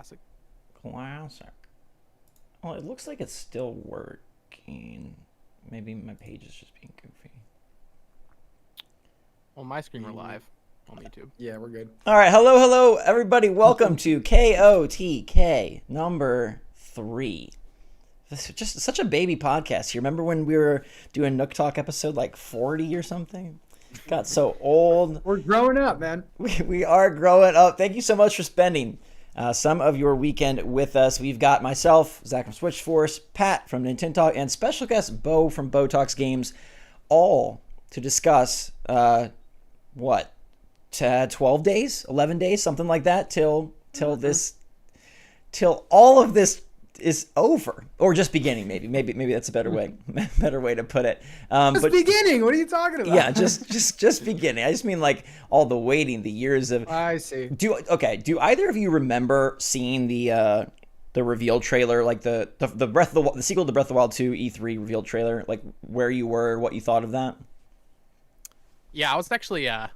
Classic. Classic. Well, it looks like it's still working. Maybe my page is just being goofy. On my screen, we're live on YouTube. Yeah, we're good. All right, hello, everybody. Welcome to KOTK number 3. This is just such a baby podcast. You remember when we were doing Nook Talk episode like 40 or something? Got so old. We're growing up, man. We are growing up. Thank you so much for spending some of your weekend with us. We've got myself, Zach from Switchforce, Pat from NintenTalk, and special guest Bo from BoTalksGames, all to discuss 12 days, 11 days, something like that, till all of this is over, or just beginning. Maybe that's a better way to put it. Just beginning. What are you talking about? Yeah, just beginning. I just mean like all the waiting, the years of. I see. Do either of you remember seeing the reveal trailer, like the sequel to Breath of the Wild 2 E3 reveal trailer, like where you were, what you thought of that? Yeah, I was actually I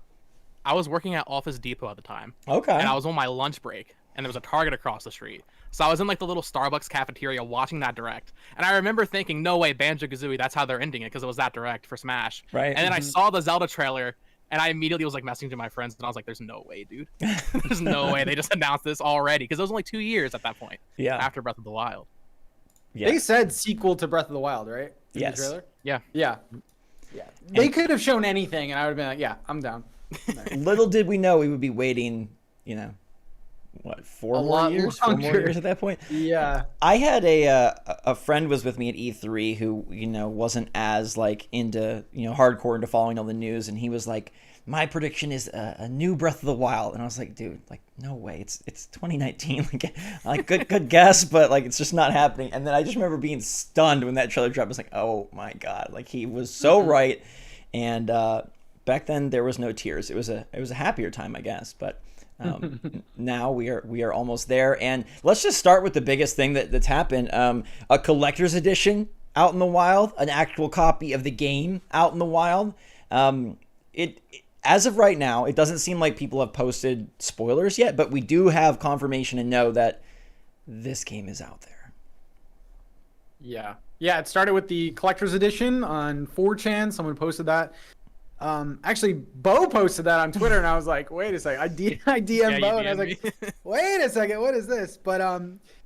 was working at Office Depot at the time. Okay. And I was on my lunch break, and there was a Target across the street. So I was in like the little Starbucks cafeteria watching that direct. And I remember thinking, no way, Banjo-Kazooie, that's how they're ending it, because it was that direct for Smash. Right. And then I saw the Zelda trailer, and I immediately was like messaging to my friends, and I was like, there's no way, dude. There's no way they just announced this already, because it was only 2 years at that point. Yeah. After Breath of the Wild. Yeah. They said sequel to Breath of the Wild, right? In Yes. the trailer? Yeah. Yeah. They could have shown anything, and I would have been like, yeah, I'm down. Little did we know we would be waiting, what, 4 more years at that point? Yeah. I had a friend was with me at E3 who, wasn't as like into, hardcore into following all the news, and he was like, my prediction is a new Breath of the Wild. And I was like, dude, like, no way. It's 2019. Like good guess, but like, it's just not happening. And then I just remember being stunned when that trailer dropped. I was like, oh my God, like he was so right. And back then there was no tears. It was a happier time, I guess. But now we are almost there. And let's just start with the biggest thing that's happened. A collector's edition out in the wild, an actual copy of the game out in the wild. As of right now, it doesn't seem like people have posted spoilers yet, but we do have confirmation and know that this game is out there. Yeah. Yeah, it started with the collector's edition on 4chan. Someone posted that. Actually, Bo posted that on Twitter, and I was like, wait a second. I DM Bo, and I was like, wait a second, what is this? But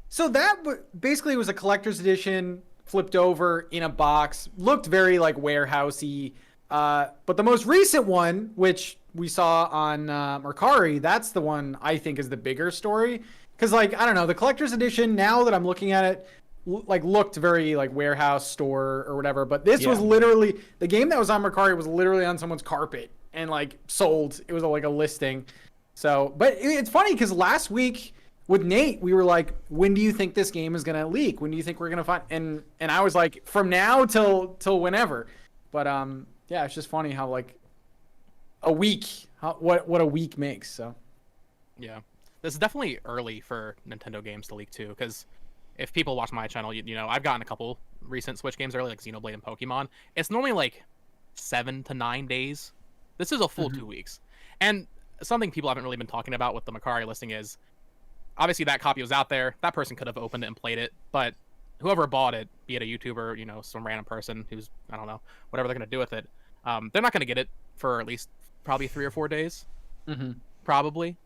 so that basically was a collector's edition flipped over in a box. Looked very like warehousey. But the most recent one, which we saw on Mercari, that's the one I think is the bigger story. Because, like, I don't know, the collector's edition, now that I'm looking at it, looked very, like, warehouse store or whatever. But this was literally, the game that was on Mercari was literally on someone's carpet and, like, sold. It was, like, a listing. So, but it's funny because last week with Nate, we were like, when do you think this game is going to leak? When do you think we're going to find? And I was like, from now till whenever. But, yeah, it's just funny how like a week, what a week makes. So, Yeah, this is definitely early for Nintendo games to leak too. Because if people watch my channel, I've gotten a couple recent Switch games early, like Xenoblade and Pokemon. It's normally like 7 to 9 days. This is a full 2 weeks. And something people haven't really been talking about with the Mercari listing is, obviously that copy was out there. That person could have opened it and played it, but whoever bought it, be it a YouTuber, some random person who's, I don't know, whatever they're going to do with it, they're not going to get it for at least probably 3 or 4 days, probably.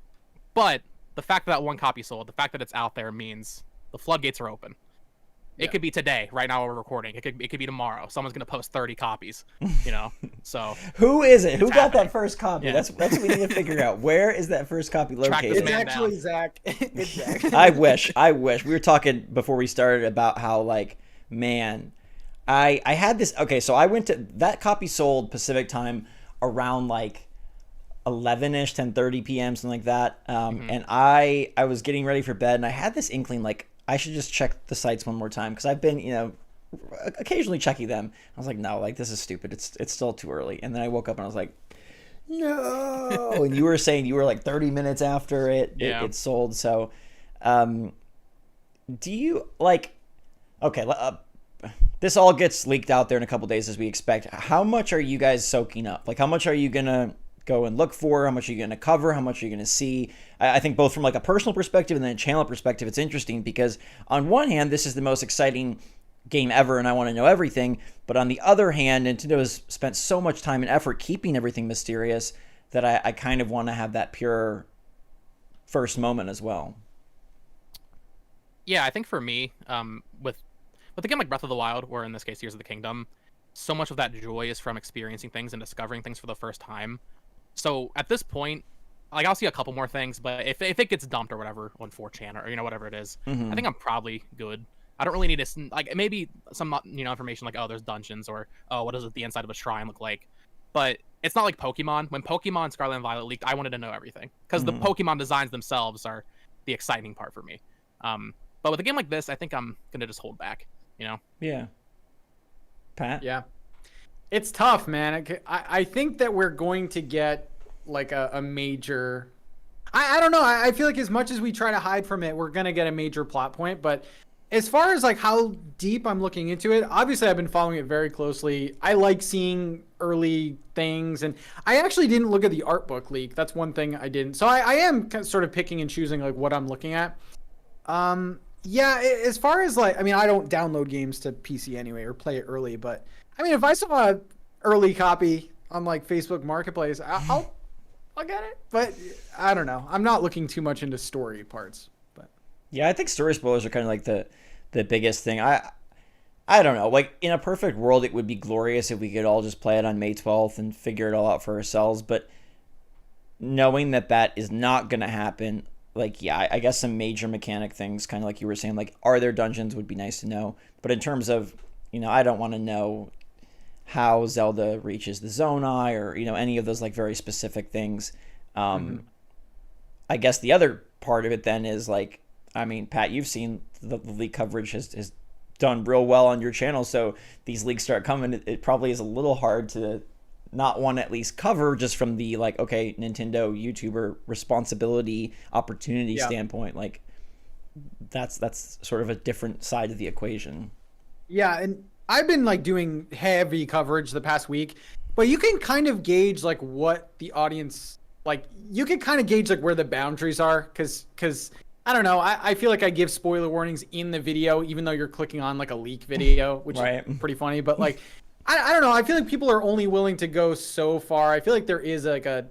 But the fact that one copy sold, the fact that it's out there means the floodgates are open. It could be today, right now we're recording. It could be tomorrow. Someone's going to post 30 copies, So who is it? Who got that first copy? Yeah. That's what we need to figure out. Where is that first copy located? it's actually Zach. It's Zach. I wish. We were talking before we started about how, like, man, I had this. Okay, so I went to that copy sold Pacific time around like 11ish, 10:30 p.m., something like that. And I was getting ready for bed, and I had this inkling like I should just check the sites one more time because I've been, occasionally checking them. I was like, no, like this is stupid. It's still too early. And then I woke up and I was like, no. And you were saying you were like 30 minutes after it sold. So, do you like? Okay, this all gets leaked out there in a couple days as we expect. How much are you guys soaking up? Like, how much are you gonna go and look for, how much are you going to cover, how much are you going to see. I think both from like a personal perspective and then a channel perspective, it's interesting because on one hand, this is the most exciting game ever and I want to know everything. But on the other hand, Nintendo has spent so much time and effort keeping everything mysterious that I kind of want to have that pure first moment as well. Yeah, I think for me, with a game like Breath of the Wild, or in this case, Tears of the Kingdom, so much of that joy is from experiencing things and discovering things for the first time. So at this point, like I'll see a couple more things, but if it gets dumped or whatever on 4chan or whatever it is, I think I'm probably good. I don't really need to like maybe some information like, oh, there's dungeons, or oh, what does the inside of a shrine look like, but it's not like Pokemon. When Pokemon Scarlet and Violet leaked, I wanted to know everything because the Pokemon designs themselves are the exciting part for me. But with a game like this, I think I'm gonna just hold back. Yeah. Pat? Yeah. It's tough, man. I think that we're going to get like a major. I don't know. I feel like as much as we try to hide from it, we're gonna get a major plot point. But as far as like how deep I'm looking into it, obviously I've been following it very closely. I like seeing early things, and I actually didn't look at the art book leak. That's one thing I didn't. So I am sort of picking and choosing like what I'm looking at. Yeah, as far as like, I mean, I don't download games to PC anyway or play it early, but I mean, if I saw an early copy on like Facebook Marketplace, I'll get it. But I don't know. I'm not looking too much into story parts. But yeah, I think story spoilers are kind of like the biggest thing. I don't know. Like in a perfect world, it would be glorious if we could all just play it on May 12th and figure it all out for ourselves. But knowing that is not going to happen. Like, yeah, I guess some major mechanic things, kind of like you were saying, like, are there dungeons would be nice to know. But in terms of, I don't want to know how Zelda reaches the Zonai or, any of those, like, very specific things. I guess the other part of it then is, like, I mean, Pat, you've seen the leak coverage has done real well on your channel. So these leaks start coming. It probably is a little hard to not want to at least cover just from the like, okay, Nintendo YouTuber responsibility opportunity standpoint. Like that's sort of a different side of the equation. Yeah, and I've been like doing heavy coverage the past week, but you can kind of gauge like what the audience like. You can kind of gauge like where the boundaries are, because I don't know. I feel like I give spoiler warnings in the video, even though you're clicking on like a leak video, which is pretty funny. But like, I don't know. I feel like people are only willing to go so far. I feel like there is like a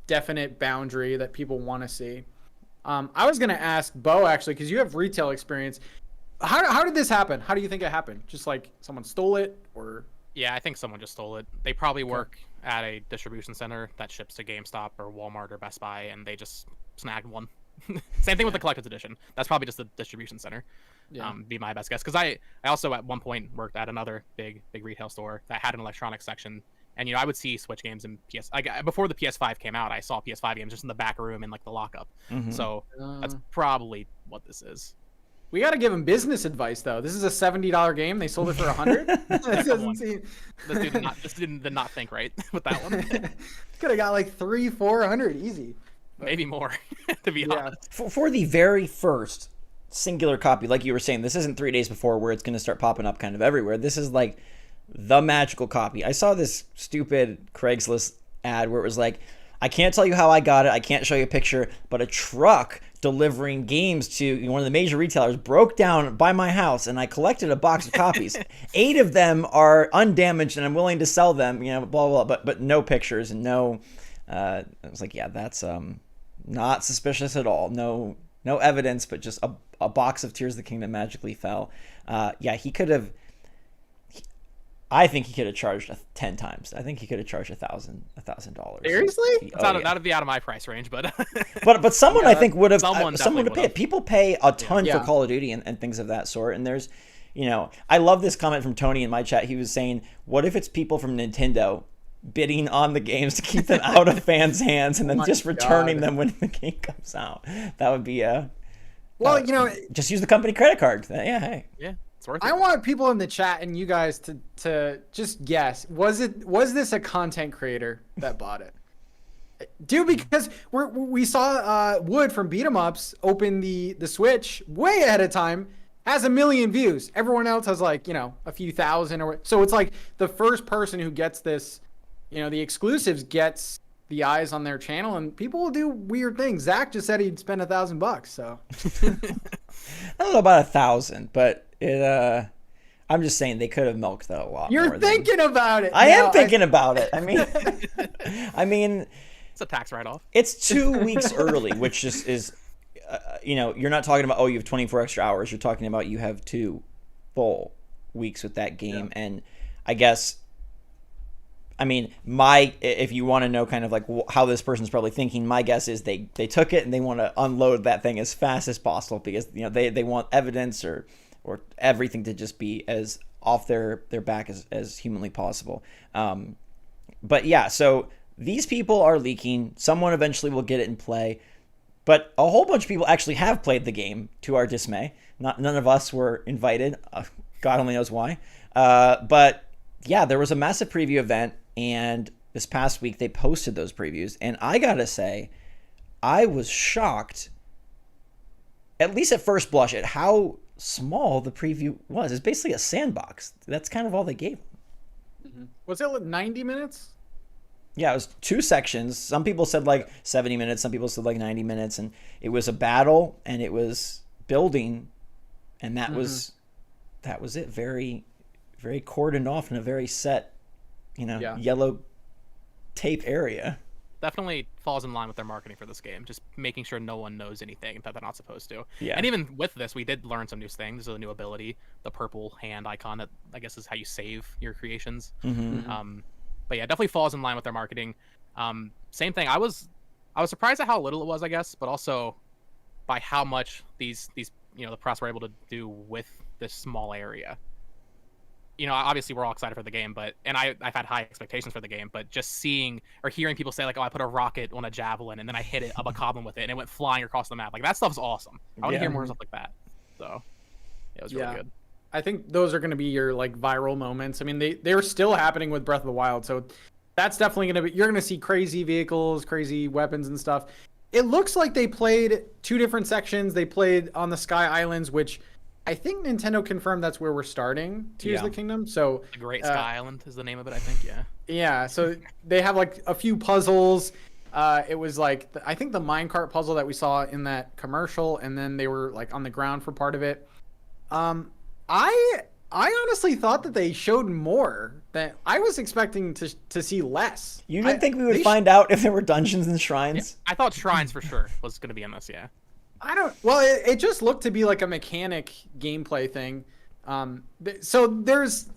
definite boundary that people want to see. I was going to ask Bo, actually, because you have retail experience. How did this happen? How do you think it happened? Just like someone stole it, or? Yeah, I think someone just stole it. They probably work at a distribution center that ships to GameStop or Walmart or Best Buy, and they just snagged one. Same thing with the collector's edition. That's probably just a distribution center. Be my best guess, because I also at one point worked at another big retail store that had an electronics section, and I would see Switch games and before the PS5 came out, I saw PS5 games just in the back room in like the lockup. So that's probably what this is. We got to give them business advice though. This is a $70 game. They sold it for $100. That doesn't seem. This dude did not think right with that one. Could have got like $300-400 easy. Maybe more, to be honest. For the very first singular copy, like you were saying, this isn't 3 days before where it's going to start popping up kind of everywhere. This is like the magical copy. I saw this stupid Craigslist ad where it was like, I can't tell you how I got it. I can't show you a picture, but a truck delivering games to one of the major retailers broke down by my house, and I collected a box of copies. 8 of them are undamaged, and I'm willing to sell them. Blah blah. But no pictures and no. I was like, yeah, that's not suspicious at all. No evidence, but just a box of Tears of the Kingdom magically fell. Yeah, he could have. I think he could have charged 10 times. I think he could have charged $1,000. Seriously? That'd be out of my price range, but but someone I think would have. Someone would pay it. People pay a ton for Call of Duty and things of that sort. And there's, I love this comment from Tony in my chat. He was saying, "What if it's people from Nintendo bidding on the games to keep them out of fans' hands and then just returning them when the game comes out?" That would be well, just use the company credit card. Yeah, hey. Yeah. It's worth it. I want people in the chat and you guys to just guess. Was this a content creator that bought it? Dude, because we saw Wood from Beat 'em Ups open the Switch way ahead of time, has 1 million views. Everyone else has like, a few thousand so it's like the first person who gets this the exclusives gets the eyes on their channel, and people will do weird things. Zach just said he'd spend $1,000, so. I don't know about 1,000, but I'm just saying they could have milked that a lot. You're thinking about it. I am thinking about it. I mean, it's a tax write-off. It's 2 weeks early, which is you're not talking about, you have 24 extra hours. You're talking about you have 2 full weeks with that game, and I guess. I mean, if you want to know kind of like how this person's probably thinking, my guess is they took it and they want to unload that thing as fast as possible because they want evidence or everything to just be as off their back as humanly possible. But yeah, so these people are leaking. Someone eventually will get it in play, but a whole bunch of people actually have played the game to our dismay. None of us were invited. God only knows why. But yeah, there was a massive preview event. And this past week, they posted those previews. And I got to say, I was shocked, at least at first blush, at how small the preview was. It's basically a sandbox. That's kind of all they gave them. Was it 90 minutes? Yeah, it was 2 sections. Some people said like 70 minutes. Some people said like 90 minutes. And it was a battle, and it was building. And that was it. Very, very cordoned off in a very set yellow tape area. Definitely falls in line with their marketing for this game, just making sure no one knows anything that they're not supposed to. Yeah. And even with this, we did learn some new things. There's a new ability, the purple hand icon that I guess is how you save your creations. But yeah, definitely falls in line with their marketing. Same thing. I was surprised at how little it was, I guess, but also by how much these the press were able to do with this small area. Obviously we're all excited for the game, and I've had high expectations for the game, but just seeing or hearing people say like, I put a rocket on a javelin and then I hit it up a goblin with it and it went flying across the map. Like that stuff's awesome. I want to hear more stuff like that. So it was really good. I think those are going to be your like viral moments. I mean, they're still happening with Breath of the Wild. So that's definitely going to be, you're going to see crazy vehicles, crazy weapons and stuff. It looks like they played 2 different sections. They played on the Sky Islands, which I think Nintendo confirmed that's where we're starting Tears of the Kingdom. So the Great Sky Island is the name of it, I think. Yeah. Yeah. So they have like a few puzzles. It was like I think the minecart puzzle that we saw in that commercial, and then they were like on the ground for part of it. I honestly thought that they showed more. That I was expecting to see less. You didn't think we would find out if there were dungeons and shrines? Yeah, I thought shrines for sure was going to be in this. Yeah. Well, it just looked to be like a mechanic gameplay thing. So there's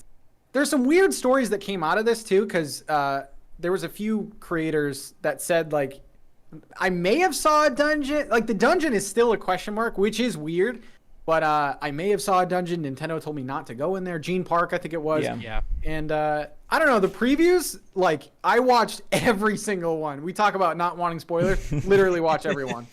some weird stories that came out of this too, because there was a few creators that said like, I may have saw a dungeon. Like the dungeon is still a question mark, which is weird. But I may have saw a dungeon. Nintendo told me not to go in there. Gene Park, I think it was. Yeah. And I don't know, the previews, like I watched every single one. We talk about not wanting spoilers. Literally watch every one.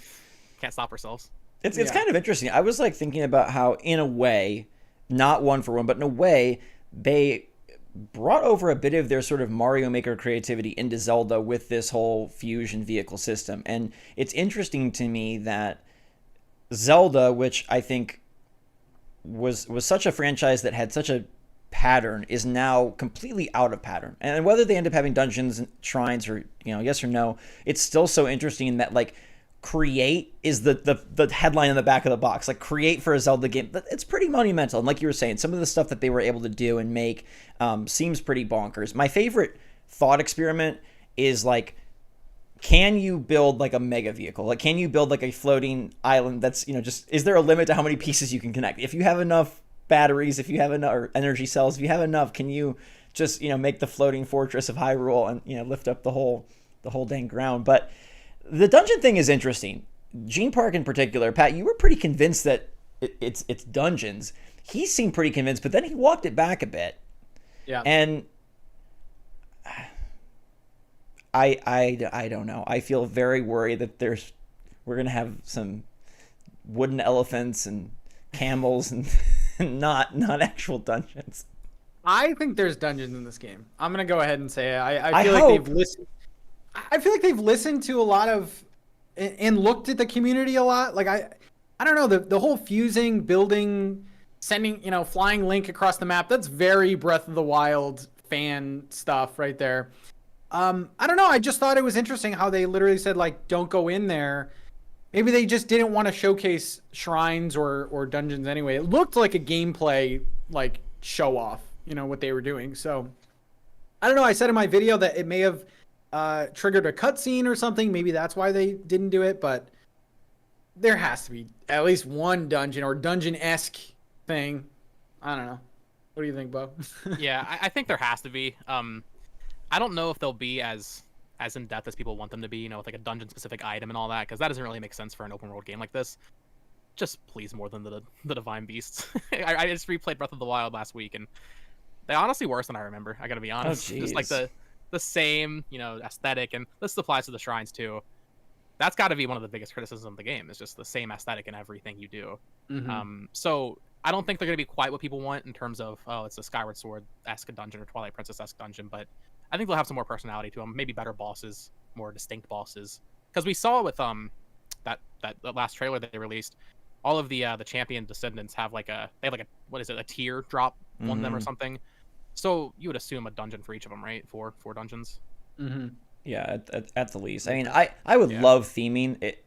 Can't stop ourselves. It's kind of interesting. I was like thinking about how, in a way, not one for one, but in a way, they brought over a bit of their sort of Mario Maker creativity into Zelda with this whole fusion vehicle system. And it's interesting to me that Zelda, which I think was such a franchise that had such a pattern, is now completely out of pattern. And whether they end up having dungeons and shrines or yes or no, it's still so interesting in that like create is the headline in the back of the box. Like create for a Zelda game, it's pretty monumental. And like you were saying, some of the stuff that they were able to do and make seems pretty bonkers. My favorite thought experiment is like, can you build like a mega vehicle? Like, can you build like a floating island that's, just, is there a limit to how many pieces you can connect? If you have enough batteries, if you have enough, or energy cells, if you have enough, can you just, make the floating fortress of Hyrule and, lift up the whole dang ground? But the dungeon thing is interesting. Gene Park in particular, Pat, you were pretty convinced that it's dungeons. He seemed pretty convinced, but then he walked it back a bit. Yeah. And I don't know. I feel very worried that we're gonna have some wooden elephants and camels and not actual dungeons. I think there's dungeons in this game. I'm gonna go ahead and say it. I feel like they've listened. I feel like they've listened to a lot of and looked at the community a lot. Like I don't know, the whole fusing, building, sending, flying Link across the map. That's very Breath of the Wild fan stuff right there. I don't know. I just thought it was interesting how they literally said like, don't go in there. Maybe they just didn't want to showcase shrines or dungeons anyway. It looked like a gameplay like show off, what they were doing. So I don't know. I said in my video that it may have triggered a cutscene or something. Maybe that's why they didn't do it. But there has to be at least one dungeon or dungeon-esque thing. I don't know. What do you think, Bo? Yeah, I think there has to be. I don't know if they'll be as in depth as people want them to be, with like a dungeon specific item and all that, because that doesn't really make sense for an open world game like this. Just please more than the Divine Beasts. I just replayed Breath of the Wild last week, and they honestly worse than I remember. I gotta be honest. Just like the same, aesthetic, and this applies to the shrines too. That's got to be one of the biggest criticisms of the game. It's just the same aesthetic in everything you do. Mm-hmm. So I don't think they're gonna be quite what people want in terms of it's a Skyward Sword-esque dungeon or Twilight Princess-esque dungeon, but I think they'll have some more personality to them. Maybe better bosses, more distinct bosses. Because we saw with that last trailer that they released, all of the champion descendants have like a tier drop on them or something. So you would assume a dungeon for each of them, right? Four dungeons. Mm-hmm. Yeah, at the least. I mean, I would love theming it.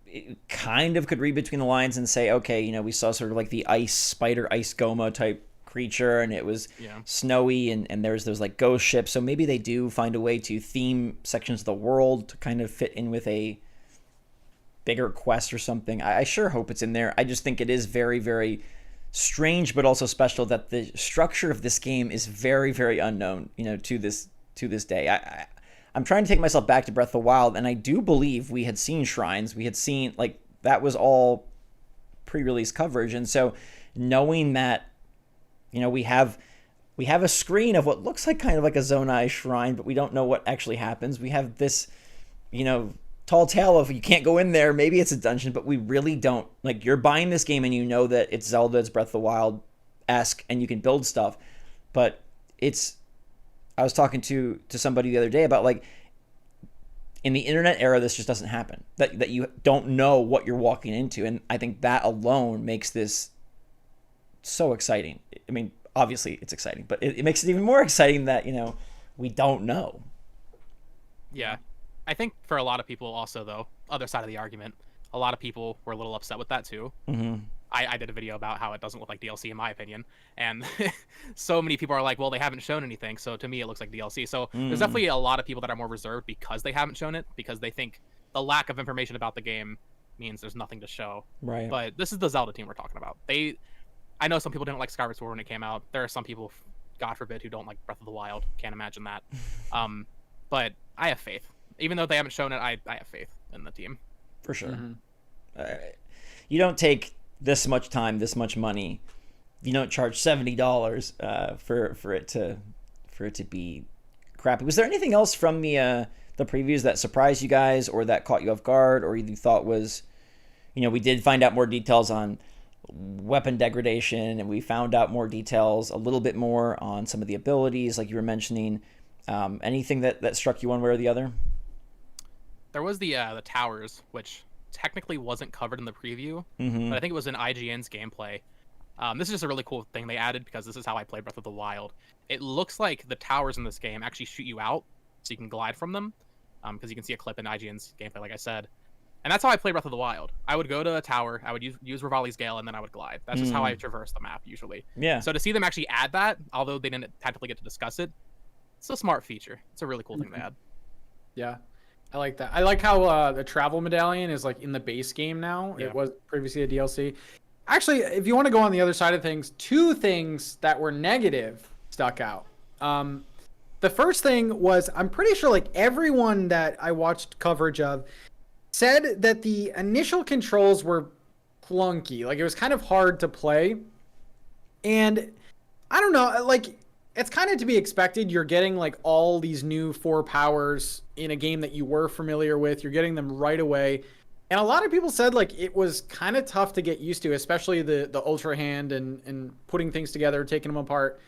It kind of could read between the lines and say, okay, we saw sort of like the ice spider, ice goma type creature, and it was snowy, and there's those like ghost ships. So maybe they do find a way to theme sections of the world to kind of fit in with a bigger quest or something. I sure hope it's in there. I just think it is very, very strange, but also special that the structure of this game is very, very unknown, to this day. I'm trying to take myself back to Breath of the Wild, and I do believe we had seen shrines. We had seen, like, that was all pre-release coverage. And so knowing that, we have a screen of what looks like kind of like a Zonai shrine, but we don't know what actually happens. We have this, tall tale of you can't go in there. Maybe it's a dungeon, but we really don't. Like, you're buying this game and you know that it's Zelda, it's Breath of the Wild-esque, and you can build stuff. But I was talking to somebody the other day about, like, in the internet era, this just doesn't happen. That you don't know what you're walking into, and I think that alone makes this so exciting. I mean, obviously it's exciting, but it makes it even more exciting that we don't know. Yeah, I think for a lot of people also, though, other side of the argument, a lot of people were a little upset with that too. Mm-hmm. I did a video about how it doesn't look like DLC in my opinion, and so many people are like, well, they haven't shown anything, so to me it looks like DLC. So there's definitely a lot of people that are more reserved because they haven't shown it, because they think the lack of information about the game means there's nothing to show. Right. But this is the Zelda team we're talking about. I know some people didn't like Skyward Sword when it came out. There are some people, God forbid, who don't like Breath of the Wild. Can't imagine that. But I have faith. Even though they haven't shown it, I have faith in the team. For sure. You don't take this much time, this much money. You don't charge $70 for it to be crappy. Was there anything else from the previews that surprised you guys, or that caught you off guard, or you thought was, we did find out more details on weapon degradation, and we found out more details, a little bit more on some of the abilities, like you were mentioning. Anything that struck you one way or the other? There was the towers, which technically wasn't covered in the preview, Mm-hmm. but I think it was in IGN's gameplay. This is just a really cool thing they added, because this is how I play Breath of the Wild. It looks like the towers in this game actually shoot you out, so you can glide from them, because you can see a clip in IGN's gameplay, like I said. And that's how I play Breath of the Wild. I would go to a tower, I would use Rivali's Gale, and then I would glide. That's just how I traverse the map, usually. Yeah. So to see them actually add that, although they didn't technically get to discuss it, it's a smart feature. It's a really cool thing to add. Yeah. I like that. I like how the travel medallion is like in the base game now. Yeah. It was previously a DLC. Actually, if you want to go on the other side of things, two things that were negative stuck out. The first thing was, I'm pretty sure like everyone that I watched coverage of said that the initial controls were clunky. Like, it was kind of hard to play. And I don't know, like, it's kind of to be expected. You're getting like all these new 4 powers in a game that you were familiar with. You're getting them right away. And a lot of people said like it was kind of tough to get used to, especially the Ultra Hand and putting things together, taking them apart.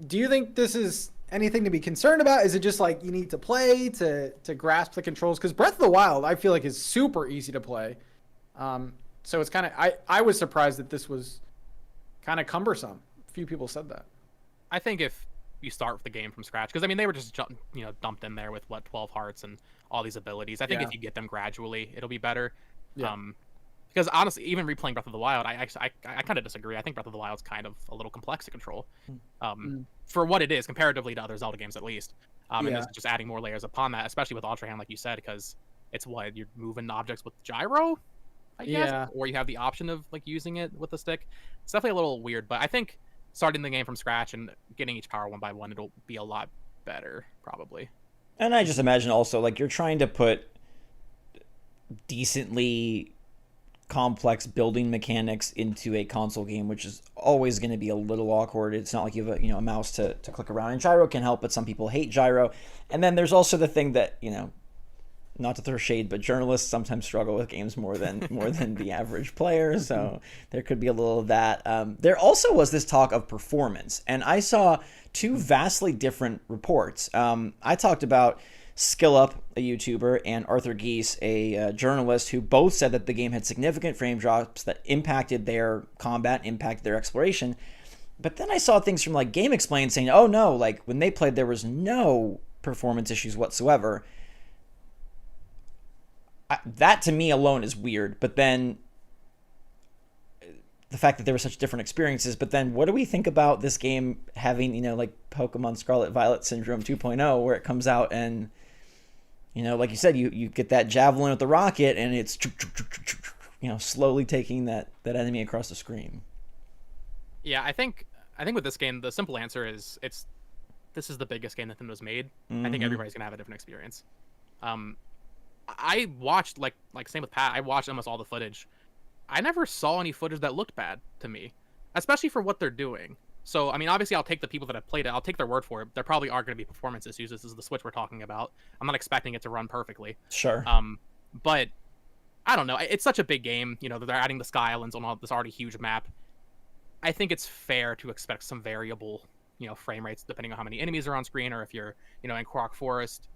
Do you think this is anything to be concerned about? Is it just like you need to play to grasp the controls? Because Breath of the Wild, I feel like, is super easy to play. So it's kind of, I was surprised that this was kind of cumbersome. A few people said that. I think if you start with the game from scratch, because I mean they were just dumped in there with 12 hearts and all these abilities. I think if you get them gradually, it'll be better. Yeah. Because honestly, even replaying Breath of the Wild, I kind of disagree. I think Breath of the Wild's kind of a little complex to control, for what it is comparatively to other Zelda games, at least. And it's just adding more layers upon that, especially with Ultra Hand, like you said, because it's what you're moving objects with gyro, I guess, or you have the option of like using it with the stick. It's definitely a little weird, but I think starting the game from scratch and getting each power one by one, it'll be a lot better, probably. And I just imagine also like you're trying to put decently complex building mechanics into a console game, which is always going to be a little awkward. It's not like you have a mouse to click around, and gyro can help, but some people hate gyro. And then there's also the thing that not to throw shade, but journalists sometimes struggle with games more than the average player, so there could be a little of that. There also was this talk of performance, and I saw two vastly different reports. I talked about SkillUp, a YouTuber, and Arthur Geese, a journalist, who both said that the game had significant frame drops that impacted their combat, impacted their exploration. But then I saw things from like Game Explain saying, oh no, like when they played there was no performance issues whatsoever. That to me alone is weird, but then the fact that there were such different experiences, but then what do we think about this game having, like Pokemon Scarlet Violet Syndrome 2.0, where it comes out and, like you said, you get that javelin with the rocket and it's, slowly taking that enemy across the screen. Yeah, I think with this game, the simple answer is this is the biggest game Nintendo's made. I think everybody's gonna have a different experience. I watched like same with Pat. I watched almost all the footage. I never saw any footage that looked bad to me, especially for what they're doing. So I mean, obviously, I'll take the people that have played it. I'll take their word for it. There probably are going to be performance issues. This is the Switch we're talking about. I'm not expecting it to run perfectly. Sure. But I don't know. It's such a big game. They're adding the Sky Islands on this already huge map. I think it's fair to expect some variable, frame rates depending on how many enemies are on screen, or if you're, in Korok Forest.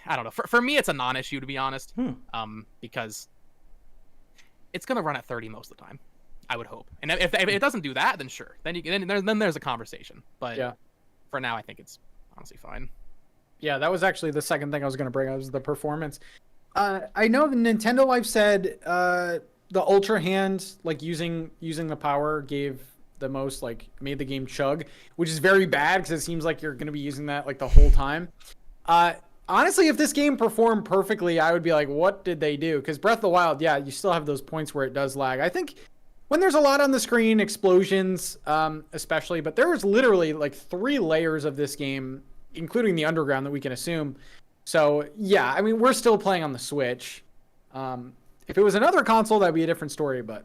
I don't know. For me, it's a non-issue, to be honest, because it's gonna run at 30 most of the time, I would hope. And if it doesn't do that, then sure, then there's a conversation. But for now, I think it's honestly fine. Yeah, that was actually the second thing I was gonna bring up, was the performance. I know Nintendo Life said the Ultra Hand, like using the power, gave the most, like made the game chug, which is very bad because it seems like you're gonna be using that like the whole time. Honestly, if this game performed perfectly, I would be like, what did they do? Because Breath of the Wild, you still have those points where it does lag. I think when there's a lot on the screen, explosions especially, but there was literally like 3 layers of this game, including the underground, that we can assume. So, yeah, I mean, we're still playing on the Switch. If it was another console, that'd be a different story, but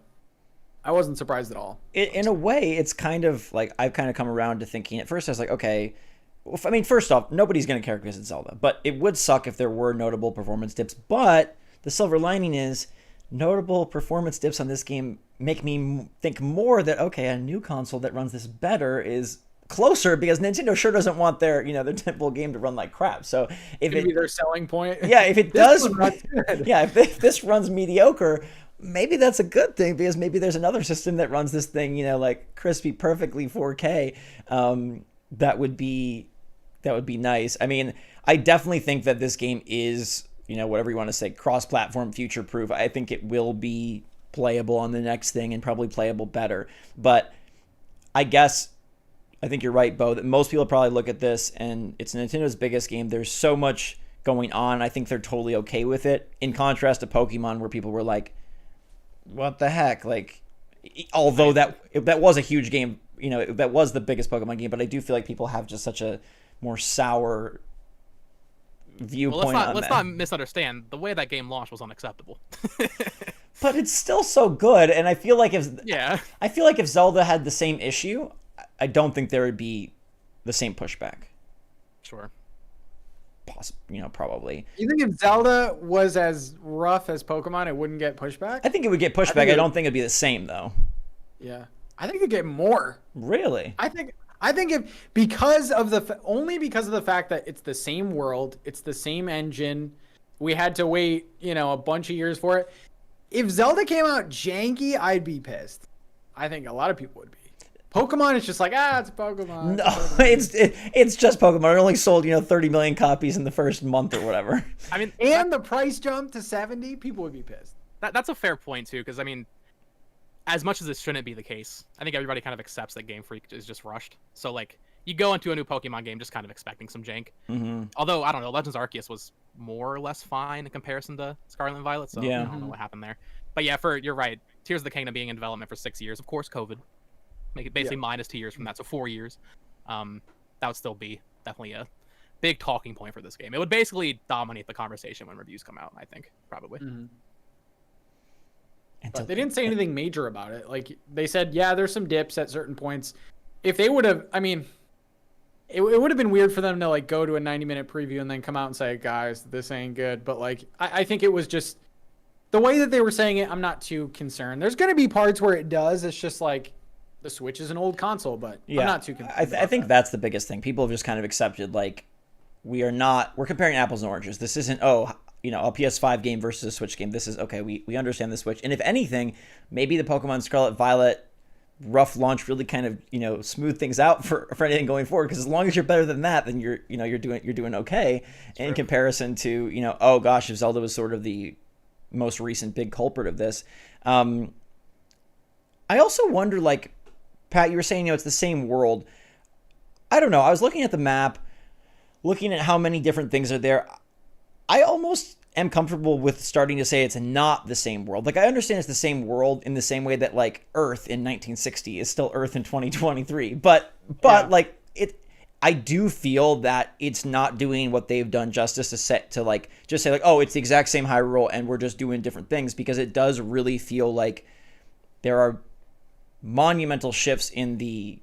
I wasn't surprised at all. In a way, it's kind of like I've kind of come around to thinking at first I was like, okay, I mean, first off, nobody's going to care because it's Zelda, but it would suck if there were notable performance dips. But the silver lining is notable performance dips on this game make me think more that, okay, a new console that runs this better is closer, because Nintendo sure doesn't want their tentpole game to run like crap. So if it be their selling point, if it does, if this runs mediocre, maybe that's a good thing, because maybe there's another system that runs this thing, like crispy, perfectly 4K. That would be nice. I mean, I definitely think that this game is, whatever you want to say, cross-platform, future-proof. I think it will be playable on the next thing and probably playable better. But I think you're right, Bo, that most people probably look at this and it's Nintendo's biggest game. There's so much going on. I think they're totally okay with it. In contrast to Pokemon, where people were like, what the heck? Like, although that was a huge game, that was the biggest Pokemon game, but I do feel like people have just such a more sour viewpoint on that. Let's not misunderstand. The way that game launched was unacceptable. But it's still so good, and I feel like if Zelda had the same issue, I don't think there would be the same pushback. Sure. Probably. You think if Zelda was as rough as Pokemon, it wouldn't get pushback? I think it would get pushback. I don't think it'd be the same, though. Yeah. I think it'd get more. Really? I think because of the fact that it's the same world, it's the same engine. We had to wait, a bunch of years for it. If Zelda came out janky, I'd be pissed. I think a lot of people would be. Pokemon is just like, it's Pokemon. No, it's just Pokemon. It only sold 30 million copies in the first month or whatever. I mean, and the price jump to 70, people would be pissed. That's a fair point too, because I mean, as much as this shouldn't be the case, I think everybody kind of accepts that Game Freak is just rushed. So like, you go into a new Pokemon game just kind of expecting some jank. Mm-hmm. Although I don't know, Legends Arceus was more or less fine in comparison to Scarlet and Violet. So yeah. I don't know what happened there. But yeah, you're right. Tears of the Kingdom being in development for 6 years, of course, COVID. Make it basically minus 2 years from that, so 4 years. That would still be definitely a big talking point for this game. It would basically dominate the conversation when reviews come out, I think, probably. Mm-hmm. But they didn't say anything major about it. Like, they said, yeah, there's some dips at certain points. If they would have, I mean, it would have been weird for them to, like, go to a 90-minute preview and then come out and say, guys, this ain't good. But, like, I think it was just, the way that they were saying it, I'm not too concerned. There's going to be parts where it does. It's just, like, the Switch is an old console, but I'm not too concerned. I think that's the biggest thing. People have just kind of accepted, like, we're comparing apples and oranges. This isn't, a PS5 game versus a Switch game. This is, okay, we understand the Switch. And if anything, maybe the Pokemon Scarlet Violet rough launch really kind of, smooth things out for anything going forward. Because as long as you're better than that, then you're doing okay. In comparison to, oh gosh, if Zelda was sort of the most recent big culprit of this. I also wonder, like, Pat, you were saying, it's the same world. I don't know. I was looking at the map, looking at how many different things are there. I almost am comfortable with starting to say it's not the same world. Like, I understand it's the same world in the same way that, like, Earth in 1960 is still Earth in 2023. But like, I do feel that it's not doing what they've done justice to just say, like, oh, it's the exact same Hyrule and we're just doing different things, because it does really feel like there are monumental shifts in the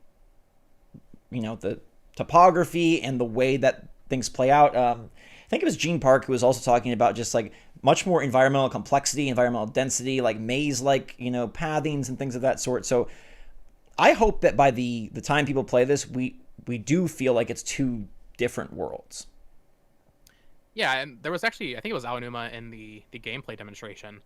topography and the way that things play out. I think it was Gene Park who was also talking about just like much more environmental complexity, environmental density, like maze-like, pathings and things of that sort. So I hope that by the time people play this, we do feel like it's two different worlds. Yeah, and there was actually, I think it was Aonuma in the gameplay demonstration.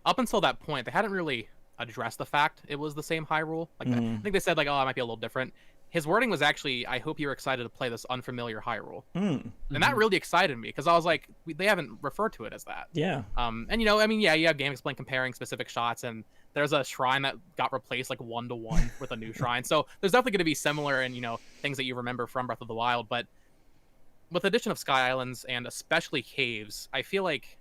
Up until that point, they hadn't really address the fact it was the same Hyrule. Like, I think they said, like, oh, it might be a little different. His wording was actually, I hope you're excited to play this unfamiliar Hyrule. And that really excited me, because I was like, they haven't referred to it as that. Yeah. And, I mean, yeah, you have GameXplain comparing specific shots, and there's a shrine that got replaced, like, 1-to-1 with a new shrine. So there's definitely going to be similar and, things that you remember from Breath of the Wild. But with the addition of Sky Islands, and especially caves, I feel like,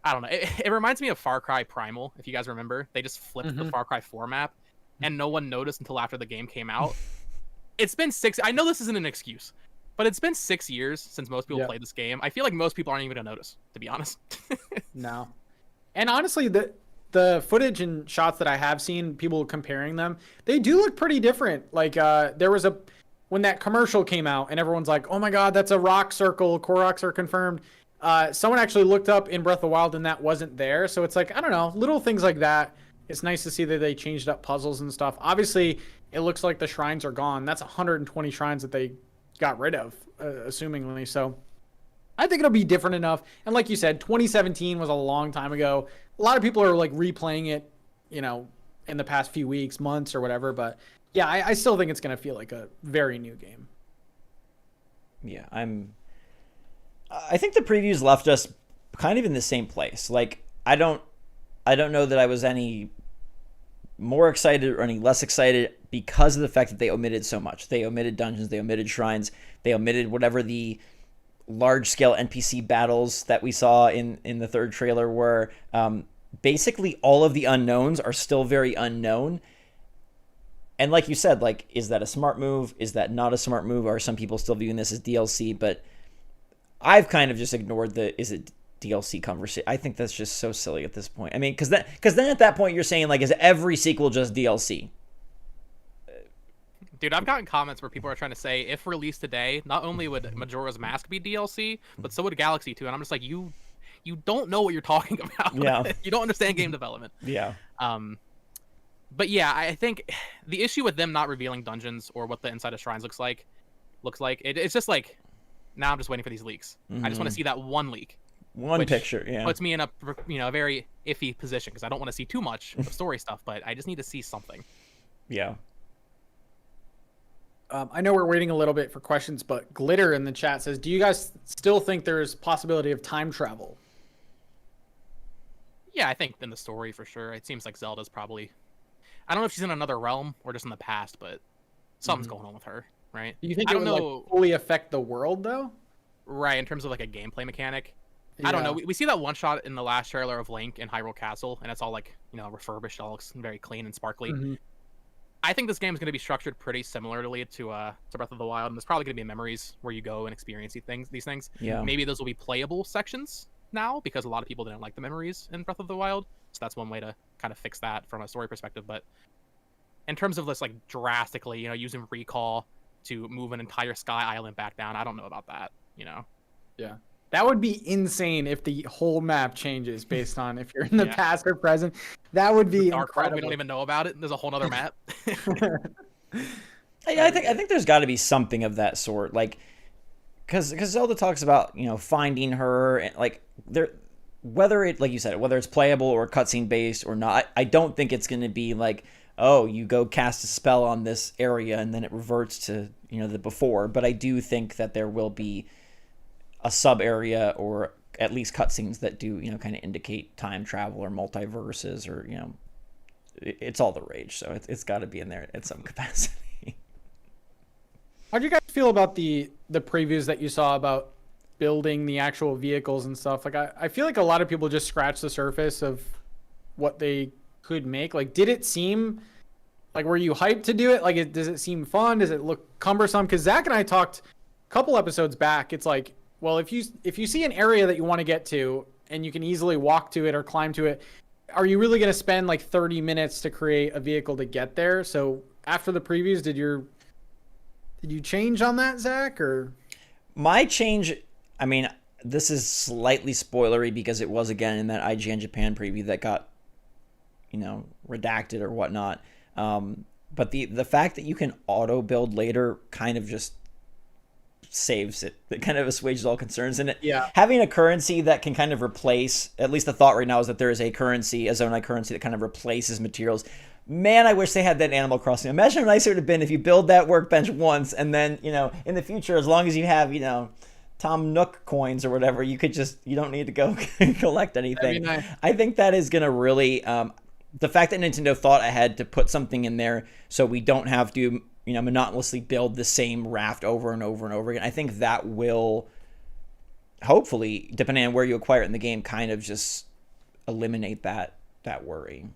I don't know. It reminds me of Far Cry Primal, if you guys remember. They just flipped the Far Cry 4 map, and no one noticed until after the game came out. It's been 6... I know this isn't an excuse, but it's been 6 years since most people played this game. I feel like most people aren't even going to notice, to be honest. No. And honestly, the footage and shots that I have seen, people comparing them, they do look pretty different. Like, there was when that commercial came out, and everyone's like, oh my god, that's a rock circle, Koroks are confirmed. Someone actually looked up in Breath of the Wild and that wasn't there. So it's like, I don't know, little things like that. It's nice to see that they changed up puzzles and stuff. Obviously, it looks like the shrines are gone. That's 120 shrines that they got rid of, assumingly. So I think it'll be different enough. And like you said, 2017 was a long time ago. A lot of people are like replaying it, in the past few weeks, months or whatever. But yeah, I still think it's going to feel like a very new game. Yeah, I think the previews left us kind of in the same place. Like, I don't know that I was any more excited or any less excited because of the fact that they omitted so much. They omitted dungeons, they omitted shrines, they omitted whatever the large-scale NPC battles that we saw in the third trailer were. Basically, all of the unknowns are still very unknown. And like you said, like, is that a smart move? Is that not a smart move? Are some people still viewing this as DLC? But I've kind of just ignored is it DLC conversation. I think that's just so silly at this point. I mean, because then at that point you're saying, like, is every sequel just DLC? Dude, I've gotten comments where people are trying to say, if released today, not only would Majora's Mask be DLC, but so would Galaxy 2. And I'm just like, you don't know what you're talking about. Yeah. You don't understand game development. Yeah. But yeah, I think the issue with them not revealing dungeons or what the inside of shrines looks like, it's just like, now I'm just waiting for these leaks. I just want to see that one leak. One picture, yeah. Puts me in a very iffy position, because I don't want to see too much of story stuff, but I just need to see something. Yeah. I know we're waiting a little bit for questions, but Glitter in the chat says, do you guys still think there's possibility of time travel? Yeah, I think in the story for sure. It seems like Zelda's probably, I don't know if she's in another realm or just in the past, but something's going on with her, right? Do you think I it don't would know, like fully affect the world though? right, in terms of like a gameplay mechanic. I don't know. We see that one shot in the last trailer of Link in Hyrule Castle, and it's all like, refurbished. It all looks very clean and sparkly. Mm-hmm. I think this game is going to be structured pretty similarly to Breath of the Wild, and there's probably going to be memories where you go and experience these things. Yeah. Maybe those will be playable sections now, because a lot of people didn't like the memories in Breath of the Wild. So that's one way to kind of fix that from a story perspective. But in terms of this, like, drastically, using recall to move an entire Sky Island back down, I don't know about that. Yeah. That would be insane if the whole map changes based on if you're in the past or present. That would be Dark incredible. World, we don't even know about it. There's a whole other map. I think there's got to be something of that sort, like, because Zelda talks about finding her, and like whether it, like you said, whether it's playable or cutscene based or not. I don't think it's going to be like, oh, you go cast a spell on this area and then it reverts to the before. But I do think that there will be a sub area or at least cutscenes that do kind of indicate time travel or multiverses, or it's all the rage, so it's got to be in there at some capacity. How do you guys feel about the previews that you saw about building the actual vehicles and stuff? Like, I feel like a lot of people just scratch the surface of what they could make. Like, did it seem like, were you hyped to do it? Like, does it seem fun? Does it look cumbersome? Because Zach and I talked a couple episodes back. It's like, well, if you see an area that you want to get to and you can easily walk to it or climb to it, are you really going to spend like 30 minutes to create a vehicle to get there? So after the previews, did you change on that, Zach? Or my change, I mean, this is slightly spoilery because it was again in that IGN Japan preview that got redacted or whatnot. But the fact that you can auto build later kind of just saves it. It kind of assuages all concerns. And having a currency that can kind of replace, at least the thought right now is that there is a currency, a Zonai currency that kind of replaces materials. Man, I wish they had that in Animal Crossing. Imagine how nice it would have been if you build that workbench once and then, in the future, as long as you have, Tom Nook coins or whatever, you don't need to go collect anything. I think that is going to really, the fact that Nintendo thought ahead to put something in there so we don't have to monotonously build the same raft over and over and over again. I think that will, hopefully, depending on where you acquire it in the game, kind of just eliminate that worry.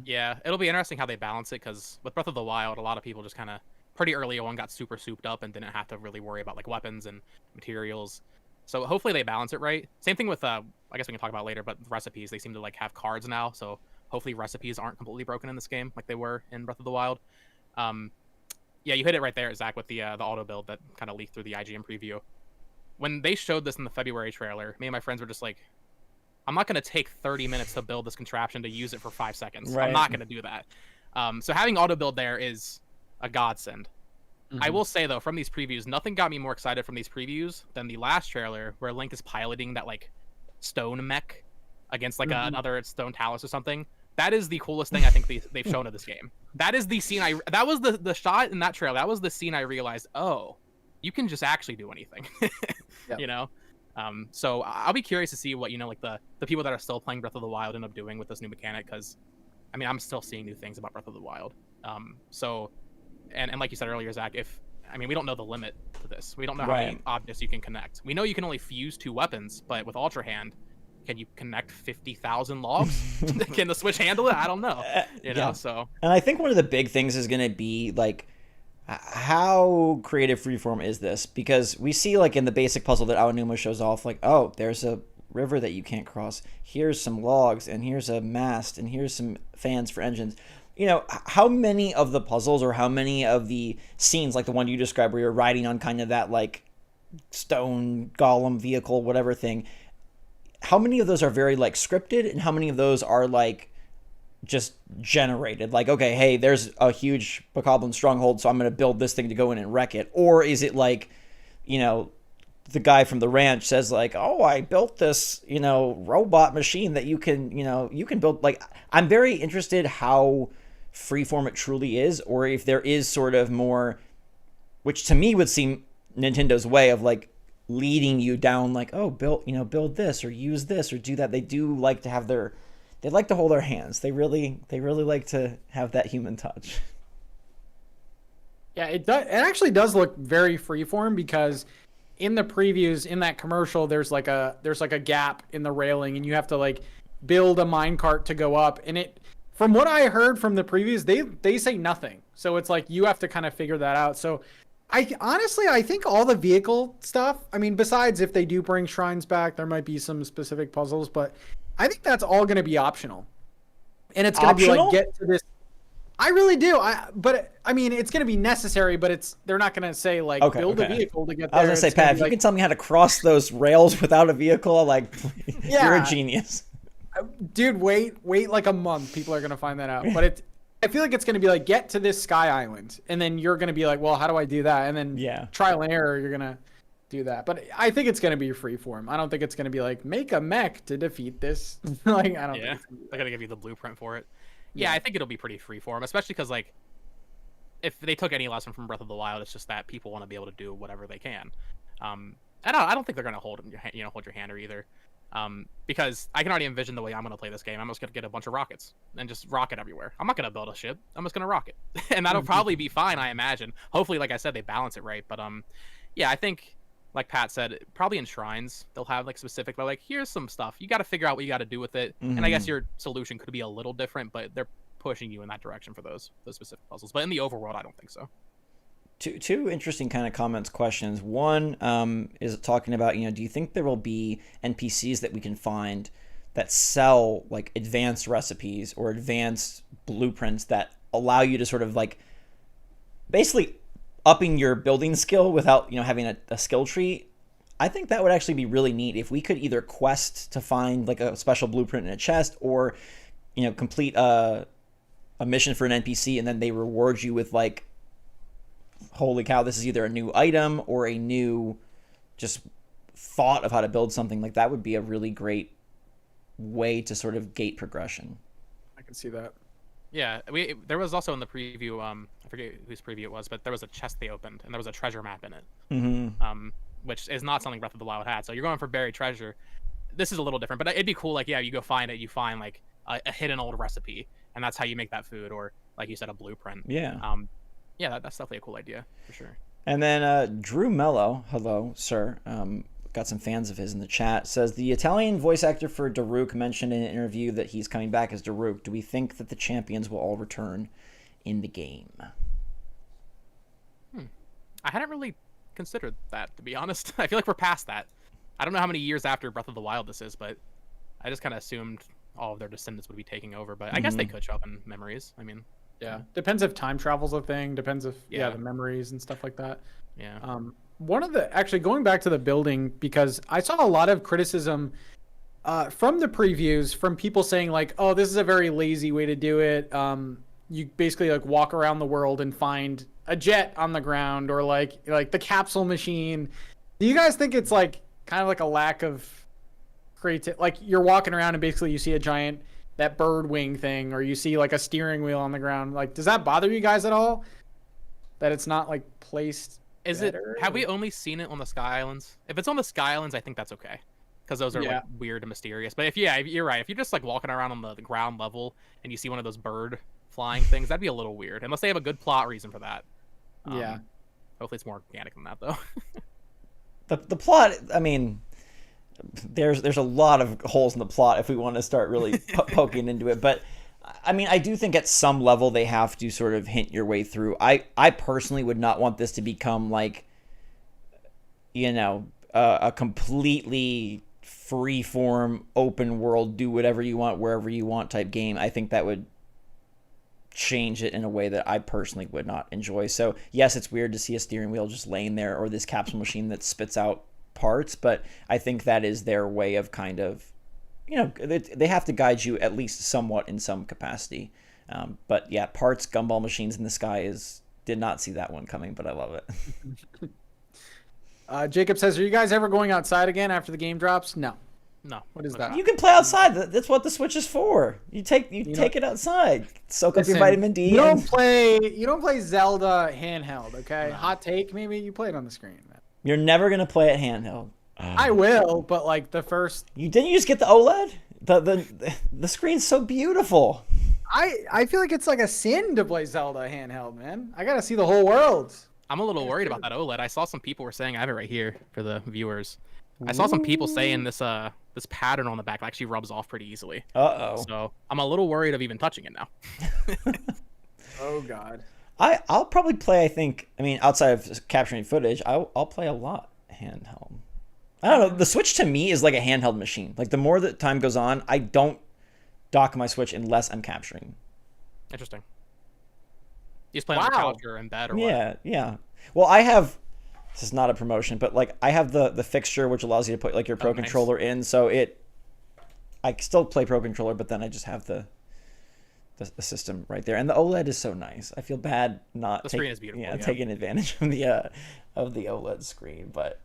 Yeah, it'll be interesting how they balance it, because with Breath of the Wild, a lot of people just kind of pretty early on got super souped up and didn't have to really worry about like weapons and materials. So hopefully they balance it right. Same thing with, I guess we can talk about later, but recipes. They seem to like have cards now, so hopefully recipes aren't completely broken in this game like they were in Breath of the Wild. Yeah, you hit it right there, Zach, with the auto build that kind of leaked through the IGN preview. When they showed this in the February trailer, me and my friends were just like, I'm not going to take 30 minutes to build this contraption to use it for 5 seconds. Right. I'm not going to do that. So having auto build there is a godsend. Mm-hmm. I will say, though, from these previews, nothing got me more excited from these previews than the last trailer where Link is piloting that like stone mech against like another stone talus or something. That is the coolest thing I think they've shown of this game. That is the scene that was the shot in that trailer. That was the scene I realized, oh, you can just actually do anything. Yep. So I'll be curious to see what like the people that are still playing Breath of the Wild end up doing with this new mechanic, because I mean I'm still seeing new things about Breath of the Wild. So and like you said earlier, Zach, we don't know the limit to this. We don't know how many objects you can connect. We know you can only fuse 2 weapons, but with Ultra Hand, can you connect 50,000 logs? Can the Switch handle it? I don't know. So. And I think one of the big things is going to be like, how creative freeform is this? Because we see like in the basic puzzle that Aonuma shows off, like, oh, there's a river that you can't cross. Here's some logs, and here's a mast, and here's some fans for engines. How many of the puzzles or how many of the scenes, like the one you described where you're riding on kind of that like stone golem vehicle, whatever thing, how many of those are very like scripted, and how many of those are like just generated? Like, okay, hey, there's a huge bokoblin stronghold, so I'm going to build this thing to go in and wreck it. Or is it like, the guy from the ranch says like, oh, I built this, robot machine that you can build. Like, I'm very interested how freeform it truly is, or if there is sort of more which to me would seem Nintendo's way of like leading you down, like, oh, build this or use this or do that. They do like to have they like to hold our hands. They really like to have that human touch. Yeah, it does. It actually does look very freeform, because in the previews, in that commercial, there's like a gap in the railing, and you have to like build a minecart to go up. And it, from what I heard from the previews, they say nothing. So it's like you have to kind of figure that out. So I think all the vehicle stuff, I mean, besides if they do bring shrines back, there might be some specific puzzles, but I think that's all going to be optional. And it's going to be like, get to this. I really do. But I mean, it's going to be necessary, but they're not going to say like build a vehicle to get there. I was going to say, Pat, if you can tell me how to cross those rails without a vehicle, like, you're a genius. Dude, wait like a month. People are going to find that out. But I feel like it's going to be like, get to this sky island, and then you're going to be like, well, how do I do that? And then trial and error, you're going to do that. But I think it's going to be free form. I don't think it's going to be like, make a mech to defeat this. Like, I don't think they're going to give you the blueprint for it. Yeah, I think it'll be pretty free form, especially because like, if they took any lesson from Breath of the Wild, it's just that people want to be able to do whatever they can. I don't think they're going to hold your hand or either. Because I can already envision the way I'm going to play this game. I'm just going to get a bunch of rockets and just rocket everywhere. I'm not going to build a ship. I'm just going to rocket. And that'll probably be fine, I imagine. Hopefully, like I said, they balance it right. But yeah, I think, like Pat said, probably in shrines, they'll have like specific, like, here's some stuff. You got to figure out what you got to do with it. And I guess your solution could be a little different, but they're pushing you in that direction for those specific puzzles. But in the overworld, I don't think so. Two interesting kind of questions. One is talking about, do you think there will be NPCs that we can find that sell like advanced recipes or advanced blueprints that allow you to sort of like basically upping your building skill without, having a skill tree? I think that would actually be really neat if we could either quest to find like a special blueprint in a chest, or, complete a mission for an NPC and then they reward you with like, holy cow, this is either a new item or a new just thought of how to build something. Like, that would be a really great way to sort of gate progression. I can see that. Yeah, there was also in the preview, I forget whose preview it was, but there was a chest they opened and there was a treasure map in it, which is not something Breath of the Wild had. So you're going for buried treasure. This is a little different, but it'd be cool. Like, yeah, you go find it, you find like a hidden old recipe, and that's how you make that food, or like you said, a blueprint. Yeah. Yeah, that's definitely a cool idea for sure. And then Drew Mello, hello, sir. Got some fans of his in the chat. Says the Italian voice actor for Daruk mentioned in an interview that he's coming back as Daruk. Do we think that the champions will all return in the game? I hadn't really considered that, to be honest. I feel like we're past that. I don't know how many years after Breath of the Wild this is, but I just kind of assumed all of their descendants would be taking over. But I guess they could show up in memories. I mean, yeah, depends if time travel's a thing. Depends if the memories and stuff like that. Yeah. One of the, actually going back to the building, because I saw a lot of criticism from the previews from people saying like, oh, this is a very lazy way to do it. You basically like walk around the world and find a jet on the ground, or like the capsule machine. Do you guys think it's like kind of like a lack of creative? Like, you're walking around and basically you see a giant, that bird wing thing, or you see like a steering wheel on the ground. Like, does that bother you guys at all? That it's not like placed better? Have we only seen it on the Sky Islands? If it's on the Sky Islands, I think that's okay, because those are like weird and mysterious. But if you're right. If you're just like walking around on the ground level and you see one of those bird flying things, that'd be a little weird, unless they have a good plot reason for that. Hopefully it's more organic than that, though. The plot, I mean, there's a lot of holes in the plot if we want to start really poking into it. But I mean, I do think at some level they have to sort of hint your way through. I personally would not want this to become like, a completely free form, open world, do whatever you want, wherever you want type game. I think that would change it in a way that I personally would not enjoy. So yes, it's weird to see a steering wheel just laying there, or this capsule machine that spits out parts, but I think that is their way of kind of, they have to guide you at least somewhat in some capacity. But yeah, parts, gumball machines in the sky did not see that one coming, but I love it. Jacob says, are you guys ever going outside again after the game drops? No. No. What is that? You can play outside. That's what the Switch is for. You take it outside. Soak up your vitamin D. You don't play Zelda handheld, okay? No. Hot take, maybe you play it on the screen, man. You're never gonna play it handheld. I will, but like the first. You just get the OLED? The screen's so beautiful. I feel like it's like a sin to play Zelda handheld, man. I gotta see the whole world. I'm a little worried about that OLED. I saw some people were saying, I have it right here for the viewers. I saw some people saying this pattern on the back actually rubs off pretty easily. Uh-oh. So I'm a little worried of even touching it now. Oh God. I'll probably play. I mean, outside of capturing footage, I'll play a lot handheld. I don't know. The Switch to me is like a handheld machine. Like the more that time goes on, I don't dock my Switch unless I'm capturing. Interesting. You just play on the couch or in bed or what? Yeah. Well, I have. This is not a promotion, but like I have the fixture which allows you to put like your Pro controller in, so I still play Pro controller, but then I just have the system right there, and the OLED is so nice. I feel bad not screen is beautiful. Yeah, taking advantage of the OLED screen, but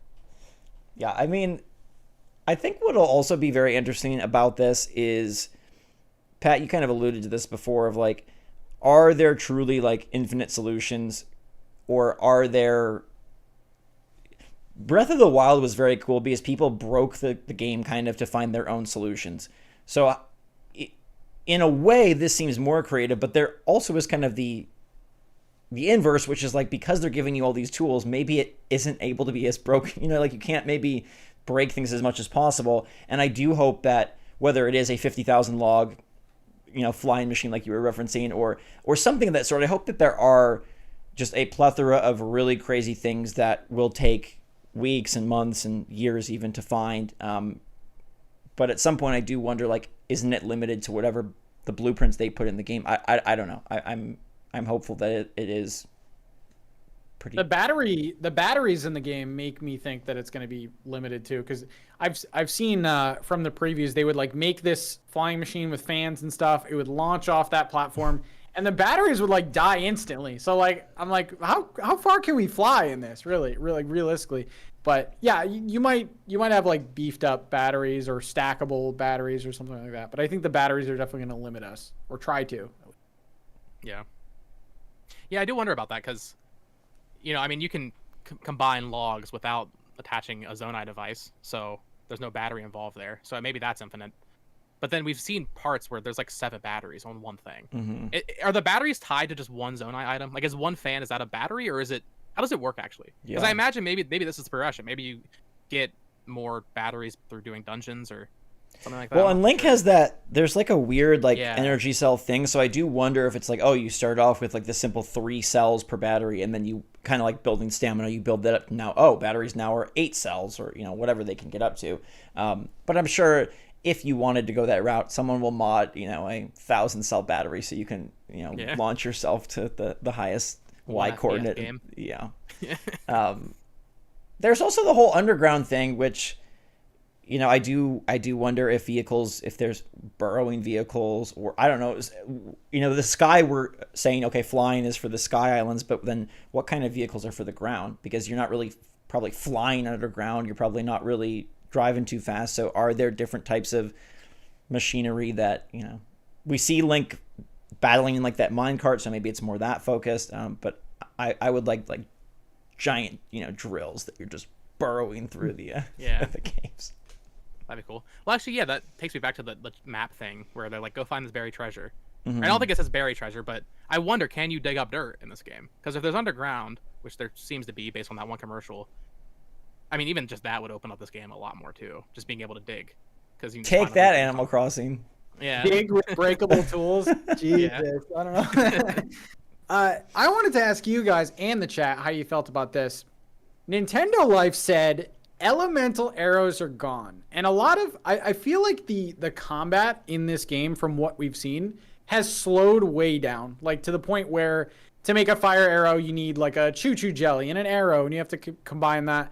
yeah, I mean, I think what'll also be very interesting about this is, Pat, you kind of alluded to this before, of like, are there truly like infinite solutions, or are there? Breath of the Wild was very cool because people broke the game kind of to find their own solutions. So in a way, this seems more creative, but there also is kind of the inverse, which is like, because they're giving you all these tools, maybe it isn't able to be as broken. Like you can't maybe break things as much as possible. And I do hope that whether it is a 50,000 log, flying machine like you were referencing, or something of that sort, I hope that there are just a plethora of really crazy things that will take weeks and months and years even to find. But at some point I do wonder, like, isn't it limited to whatever the blueprints they put in the game? I don't know. I'm hopeful that it is pretty. The batteries in the game make me think that it's going to be limited too, because I've seen from the previews they would like make this flying machine with fans and stuff. It would launch off that platform, and the batteries would like die instantly. So like I'm like, how far can we fly in this? Really realistically. But yeah, you might have like beefed up batteries or stackable batteries or something like that. But I think the batteries are definitely going to limit us, or try to. Yeah. Yeah, I do wonder about that because, I mean, you can combine logs without attaching a Zonai device, so there's no battery involved there. So maybe that's infinite. But then we've seen parts where there's like 7 batteries on one thing. Mm-hmm. Are the batteries tied to just one Zonai item? Like, is one fan, is that a battery, or is it? How does it work actually? Because I imagine maybe this is the progression. Maybe you get more batteries through doing dungeons or something like that. Well, and Link has that. There's like a weird energy cell thing. So I do wonder if it's like, oh, you start off with like the simple 3 cells per battery, and then you kind of like building stamina. You build that up. Now, batteries now are 8 cells, or whatever they can get up to. But I'm sure if you wanted to go that route, someone will mod a 1,000 cell battery so you can launch yourself to the highest Y coordinate. Yeah. There's also the whole underground thing, which I do wonder if there's burrowing vehicles, or I don't know. The sky, we're saying, okay, flying is for the sky islands, but then what kind of vehicles are for the ground? Because you're not really probably flying underground. You're probably not really driving too fast. So are there different types of machinery that we see Link battling in like that minecart, so maybe it's more that focused. But I would like giant drills that you're just burrowing through the the caves. That'd be cool. Well, actually, yeah, that takes me back to the map thing where they're like, go find this buried treasure. Mm-hmm. I don't think it says buried treasure, but I wonder, can you dig up dirt in this game? Because if there's underground, which there seems to be based on that one commercial, I mean, even just that would open up this game a lot more too. Just being able to dig. Because you take that, Animal Crossing. Yeah. Dig with breakable tools. Jesus, I don't know. I wanted to ask you guys and the chat how you felt about this. Nintendo Life said elemental arrows are gone, and a lot of I feel like the combat in this game, from what we've seen, has slowed way down, like to the point where to make a fire arrow you need like a choo-choo jelly and an arrow, and you have to combine that.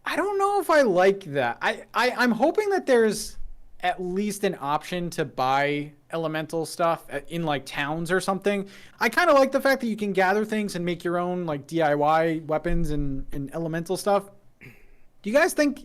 I don't know if I like that. I'm hoping that there's at least an option to buy elemental stuff in like towns or something. I kind of like the fact that you can gather things and make your own like DIY weapons and elemental stuff. Do you guys think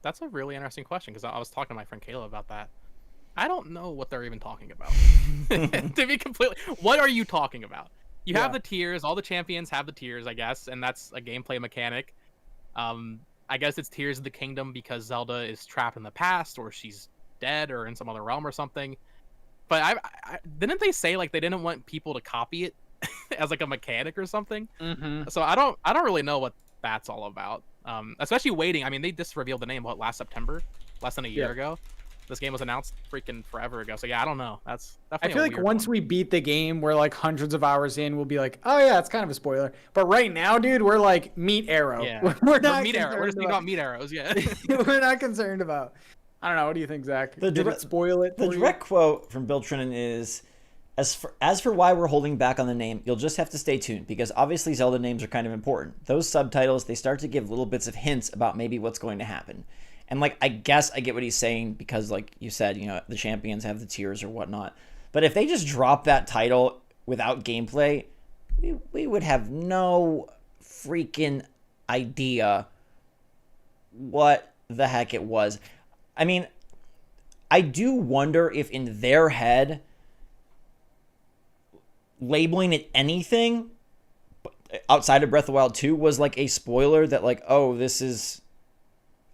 That's a really interesting question because I was talking to my friend Kayla about that. I don't know what they're even talking about. To be completely, what are you talking about? You have the tiers. All the champions have the tiers, I guess, and that's a gameplay mechanic. I guess it's Tears of the Kingdom because Zelda is trapped in the past, or she's dead, or in some other realm or something. But I didn't they say like they didn't want people to copy it as like a mechanic or something? Mm-hmm. So I don't really know what that's all about. Especially waiting. I mean, they just revealed the name last September, less than a year ago. This game was announced freaking forever ago. So yeah, I don't know. That's definitely. I feel like once we beat the game, we're like hundreds of hours in. We'll be like, oh yeah, it's kind of a spoiler. But right now, dude, we're like meat arrow. Yeah, we're not meat arrow. We're just about meat arrows. Yeah. We're not concerned about. I don't know. What do you think, Zach? Did it spoil it? The direct quote from Bill Trinan is, as for why we're holding back on the name, you'll just have to stay tuned because obviously Zelda names are kind of important. Those subtitles, they start to give little bits of hints about maybe what's going to happen. And like, I guess I get what he's saying because like you said, you know, the champions have the tiers or whatnot. But if they just drop that title without gameplay, we would have no freaking idea what the heck it was. I mean, I do wonder if in their head, labeling it anything outside of Breath of the Wild 2 was like a spoiler that like, oh, this is,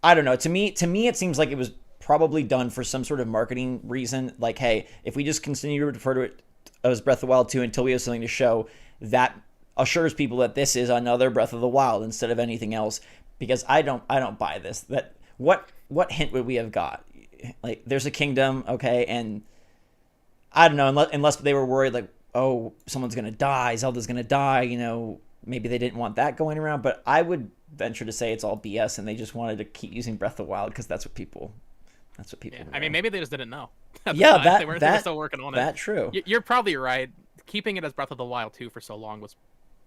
I don't know. To me, it seems like it was probably done for some sort of marketing reason. Like, hey, if we just continue to refer to it as Breath of the Wild 2 until we have something to show, that assures people that this is another Breath of the Wild instead of anything else. Because I don't buy this. That what hint would we have got? Like, there's a kingdom, okay, and I don't know, unless they were worried like, oh, someone's gonna die, Zelda's gonna die, you know, maybe they didn't want that going around. But I would venture to say it's all BS, and they just wanted to keep using Breath of the Wild because that's what people. Yeah, I mean, maybe they just didn't know. Yeah, they were still working on it. That's true. You're probably right. Keeping it as Breath of the Wild 2 for so long was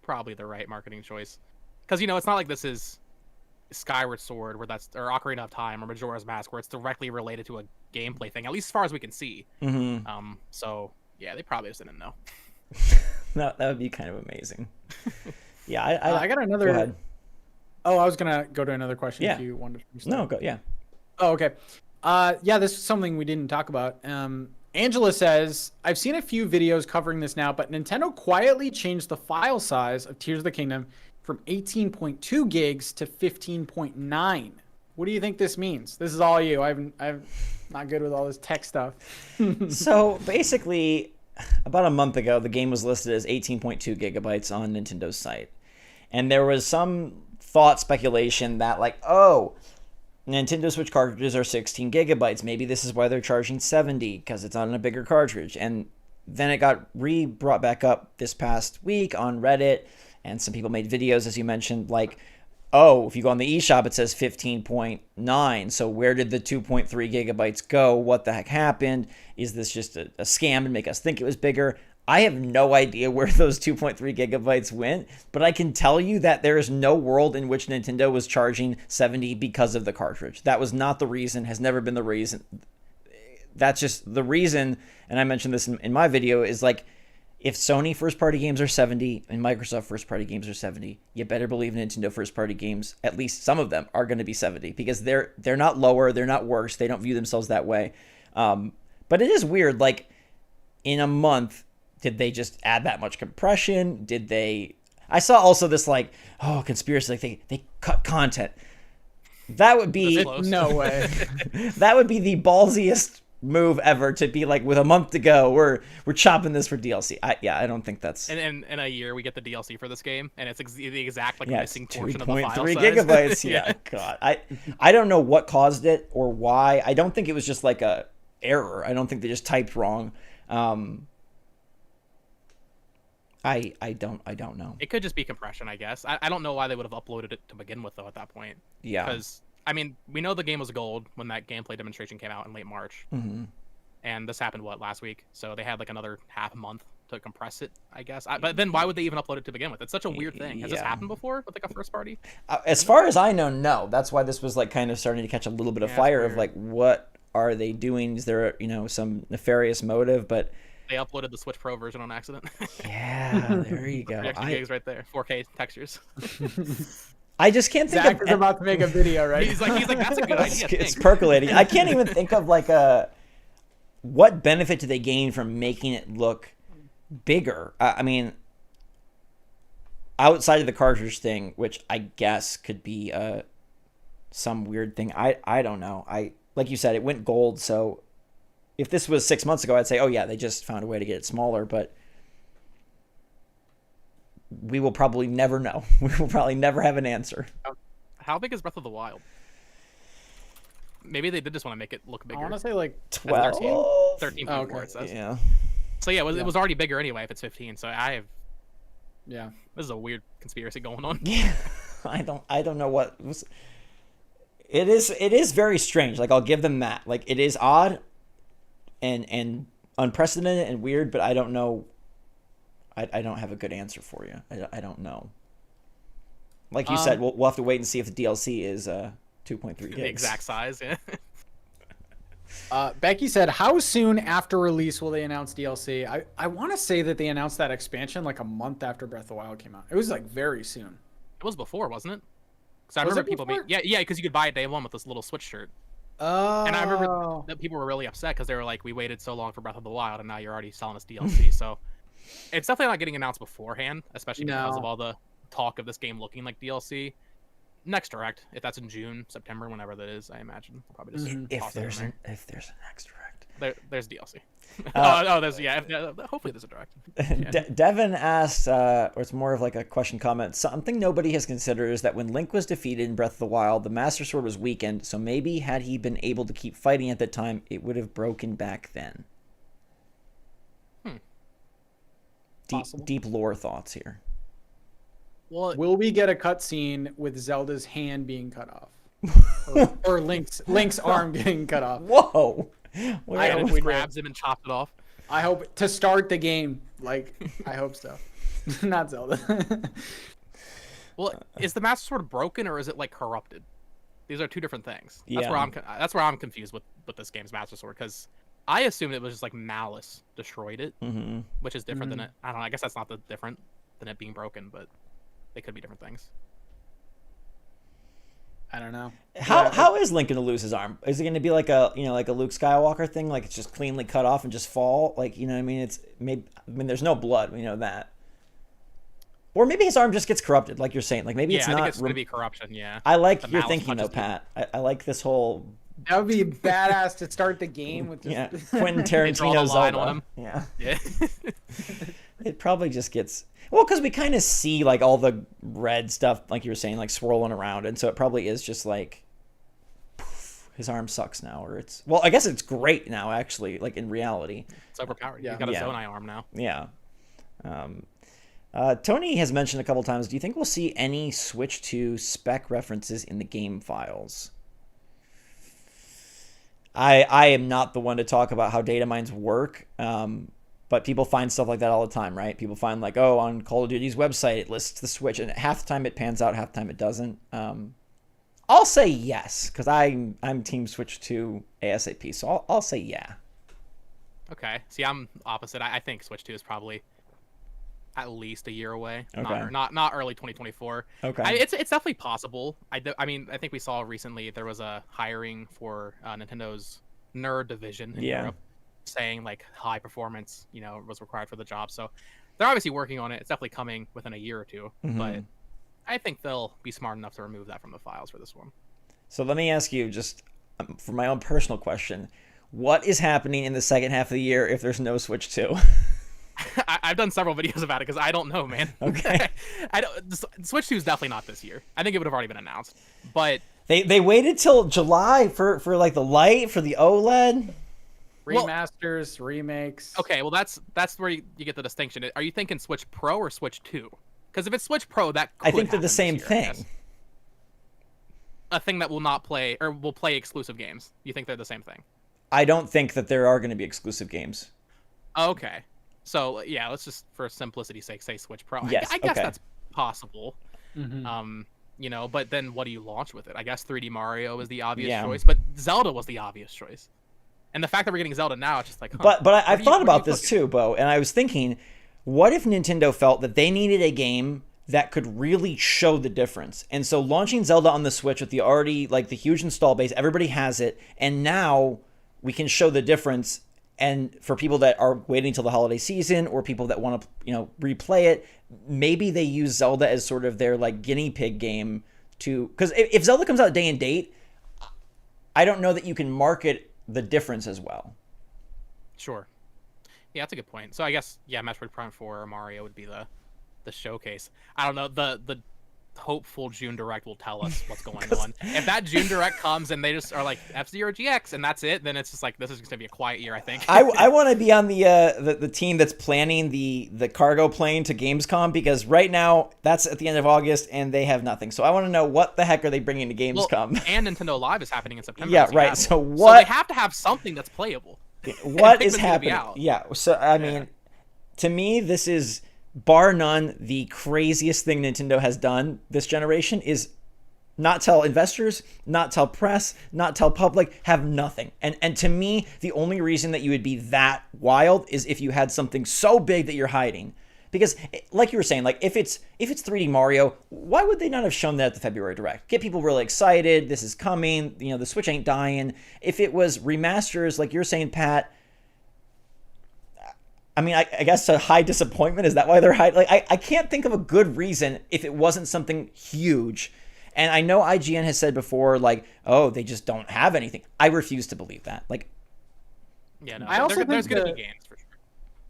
probably the right marketing choice. Because, you know, it's not like this is Skyward Sword or Ocarina of Time or Majora's Mask where it's directly related to a gameplay thing, at least as far as we can see. Mm-hmm. So yeah, they probably just didn't know. No, that would be kind of amazing. Yeah, I got another. Go ahead. Oh, I was gonna go to another question. Yeah. If you wanted to. No, go. Yeah. Oh, okay. Yeah, this is something we didn't talk about. Angela says, I've seen a few videos covering this now, but Nintendo quietly changed the file size of Tears of the Kingdom from 18.2 gigs to 15.9. What do you think this means? This is all you. I'm not good with all this tech stuff. So basically, about a month ago, the game was listed as 18.2 gigabytes on Nintendo's site. And there was some speculation that like, oh, Nintendo Switch cartridges are 16 gigabytes. Maybe this is why they're charging 70 because it's on a bigger cartridge. And then it got brought back up this past week on Reddit. And some people made videos, as you mentioned, like, oh, if you go on the eShop, it says 15.9. So where did the 2.3 gigabytes go? What the heck happened? Is this just a scam to make us think it was bigger? I have no idea where those 2.3 gigabytes went, but I can tell you that there is no world in which Nintendo was charging 70 because of the cartridge. That was not the reason, has never been the reason. That's just the reason, and I mentioned this in my video, is like, if Sony first-party games are 70 and Microsoft first-party games are 70, you better believe Nintendo first-party games, at least some of them, are going to be 70 because they're not lower, they're not worse, they don't view themselves that way. But it is weird, like, in a month, did they just add that much compression? Did they... I saw also this, like, oh, conspiracy, like, they cut content. That would be... No way. That would be the ballsiest move ever to be like, with a month to go, we're chopping this for DLC. I don't think that's. And in a year we get the DLC for this game, and it's the exact like missing portion of the file 2.3 size. gigabytes. Yeah, God, I don't know what caused it or why. I don't think it was just like a error. I don't think they just typed wrong. I don't know. It could just be compression, I guess. I don't know why they would have uploaded it to begin with though at that point. Yeah. Because I mean, we know the game was gold when that gameplay demonstration came out in late March. Mm-hmm. And this happened, last week? So they had like another half a month to compress it, I guess. But then why would they even upload it to begin with? It's such a weird thing. Has this happened before with like a first party? As far as I know, no. That's why this was like kind of starting to catch a little bit of fire of like, what are they doing? Is there, some nefarious motive? But they uploaded the Switch Pro version on accident. Yeah, there you go. Extra gigs right there. 4K textures. I just can't think Zach of. is about to make a video, right? He's like, that's a good idea. It's percolating. I can't even think of like what benefit do they gain from making it look bigger? I mean, outside of the cartridge thing, which I guess could be some weird thing. I don't know. Like you said, it went gold. So if this was 6 months ago, I'd say, oh yeah, they just found a way to get it smaller. But we will probably never know. We will probably never have an answer. How big is Breath of the Wild? Maybe they did just want to make it look bigger. I want to say like 12? 13 Oh, okay. It says. Yeah. So yeah, it was already bigger anyway if it's 15. So Yeah. This is a weird conspiracy going on. Yeah. I don't know what was. It is very strange. Like, I'll give them that. Like, it is odd and unprecedented and weird, but I don't know. I don't have a good answer for you. I don't know. Like you said, we'll have to wait and see if the DLC is 2.3 gigs. The exact size, yeah. Becky said, how soon after release will they announce DLC? I want to say that they announced that expansion like a month after Breath of the Wild came out. It was like very soon. It was before, wasn't it? Because I Was remember it people before? yeah, because you could buy it day one with this little Switch shirt. Oh. And I remember that people were really upset because they were like, we waited so long for Breath of the Wild and now you're already selling us DLC. So it's definitely not getting announced beforehand, especially because of all the talk of this game looking like DLC. Next Direct, if that's in June, September, whenever that is, I imagine. Probably just If there's a next Direct. There's DLC. Hopefully there's a Direct. Yeah. Devin asked, or it's more of like a question comment. Something nobody has considered is that when Link was defeated in Breath of the Wild, the Master Sword was weakened. So maybe had he been able to keep fighting at that time, it would have broken back then. Deep lore thoughts here. Well, will we get a cutscene with Zelda's hand being cut off, or Link's arm getting cut off? Whoa! I hope he grabs him and chops it off. I hope to start the game. Like, I hope so. Not Zelda. Well, is the Master Sword broken or is it like corrupted? These are two different things. That's Yeah. That's where I'm confused with this game's Master Sword, because I assumed it was just like malice destroyed it, which is different than it. I don't know. I guess that's not different than it being broken, but they could be different things. I don't know. How is Link gonna lose his arm? Is it gonna be like a Luke Skywalker thing, like it's just cleanly cut off and just fall? Like, you know what I mean? There's no blood, we know that. Or maybe his arm just gets corrupted, like you're saying. Like maybe it's not. I think it's gonna be corruption. Yeah. I like your thinking though, Pat. I like this whole. That would be badass to start the game with just... Quentin Tarantino Zelda. On him. Yeah. It probably just gets because we kind of see like all the red stuff, like you were saying, like swirling around, and so it probably is just like poof, his arm sucks now, or I guess it's great now actually, like in reality. It's overpowered. Yeah. He's got a Zonai arm now. Yeah. Tony has mentioned a couple times. Do you think we'll see any Switch 2 spec references in the game files? I am not the one to talk about how data mines work, but people find stuff like that all the time, right? People find like, oh, on Call of Duty's website, it lists the Switch, and half the time it pans out, half the time it doesn't. I'll say yes, because I'm Team Switch 2 ASAP, so I'll say yeah. Okay. See, I'm opposite. I think Switch 2 is probably at least a year away. Okay. Not early 2024. Okay. It's definitely possible. I mean, I think we saw recently there was a hiring for Nintendo's nerd division in Europe, saying like high performance, was required for the job. So they're obviously working on it. It's definitely coming within a year or two, but I think they'll be smart enough to remove that from the files for this one. So let me ask you, just for my own personal question, what is happening in the second half of the year if there's no Switch 2? I've done several videos about it because I don't know, man. Okay. Switch 2 is definitely not this year. I think it would have already been announced, but they waited till July for like the light, for the OLED remasters, remakes. Okay, well that's where you get the distinction. Are you thinking Switch Pro or Switch 2? Because if it's Switch Pro, that could I think they're the same year, thing. A thing that will not play or will play exclusive games. You think they're the same thing? I don't think that there are going to be exclusive games. Okay. So yeah, let's just for simplicity's sake say Switch Pro. Yes, I guess okay. that's possible. But then what do you launch with it? I guess 3D Mario is the obvious choice, but Zelda was the obvious choice. And the fact that we're getting Zelda now, it's just like, But I've thought about this too, Bo, and I was thinking, what if Nintendo felt that they needed a game that could really show the difference. And so launching Zelda on the Switch with the already like the huge install base, everybody has it, and now we can show the difference. And for people that are waiting till the holiday season or people that want to, replay it, maybe they use Zelda as sort of their like guinea pig game to, because if Zelda comes out day and date, I don't know that you can market the difference as well. Sure. Yeah, that's a good point. So I guess, yeah, Metroid Prime 4 or Mario would be the showcase. I don't know, the hopeful June Direct will tell us what's going on. If that June Direct comes and they just are like F-Zero GX and that's it, then it's just like this is going to be a quiet year, I think. I want to be on the team that's planning the cargo plane to Gamescom, because right now that's at the end of August and they have nothing. So I want to know what the heck are they bringing to Gamescom. Well, and Nintendo Live is happening in September. Yeah, right. So what? So they have to have something that's playable. What is happening? Yeah. So I mean, to me, this is, bar none, the craziest thing Nintendo has done this generation is not tell investors, not tell press, not tell public, have nothing. And to me, the only reason that you would be that wild is if you had something so big that you're hiding. Because like you were saying, like if it's 3D Mario, why would they not have shown that at the February Direct? Get people really excited, this is coming, the Switch ain't dying. If it was remasters, like you're saying, Pat, I mean, I guess a high disappointment. Is that why they're high? Like, I can't think of a good reason if it wasn't something huge. And I know IGN has said before, like, oh, they just don't have anything. I refuse to believe that. Like, yeah, no, I also think there's going to be games for sure.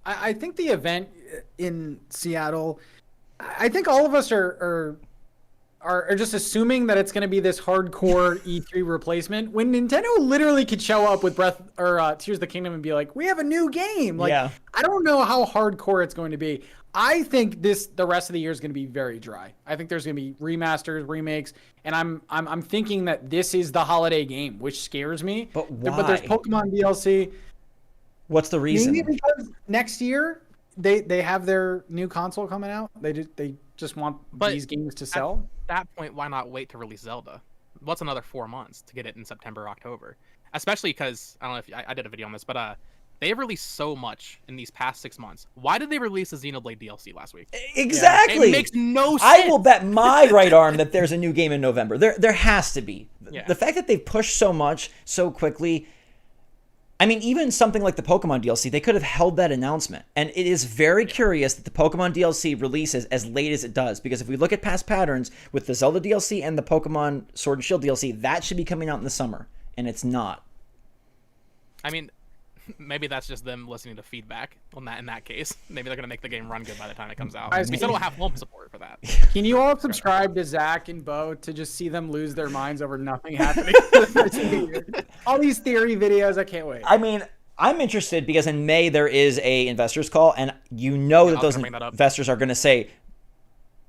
I think the event in Seattle, I think all of us are just assuming that it's going to be this hardcore E3 replacement when Nintendo literally could show up with Tears of the Kingdom and be like, we have a new game. Like, yeah. I don't know how hardcore it's going to be. I think the rest of the year is going to be very dry. I think there's going to be remasters, remakes, and I'm thinking that this is the holiday game, which scares me. But why? But there's Pokemon DLC. What's the reason? Maybe because next year they have their new console coming out. They just want these games to sell. At that point, why not wait to release Zelda? What's another 4 months to get it in September, October? Especially because, I don't know if I did a video on this, but they have released so much in these past 6 months. Why did they release the Xenoblade DLC last week? Exactly. It makes no sense. I will bet my right arm that there's a new game in November. There has to be. Yeah. The fact that they've pushed so much so quickly. I mean, even something like the Pokemon DLC, they could have held that announcement. And it is very curious that the Pokemon DLC releases as late as it does. Because if we look at past patterns with the Zelda DLC and the Pokemon Sword and Shield DLC, that should be coming out in the summer. And it's not. I mean, maybe that's just them listening to feedback on that. In that case, maybe they're going to make the game run good by the time it comes out. We still don't have home support for that. Can you all subscribe to Zach and Bo to just see them lose their minds over nothing happening? All these theory videos, I can't wait. I mean, I'm interested because in May there is a investors call, and that those investors are going to say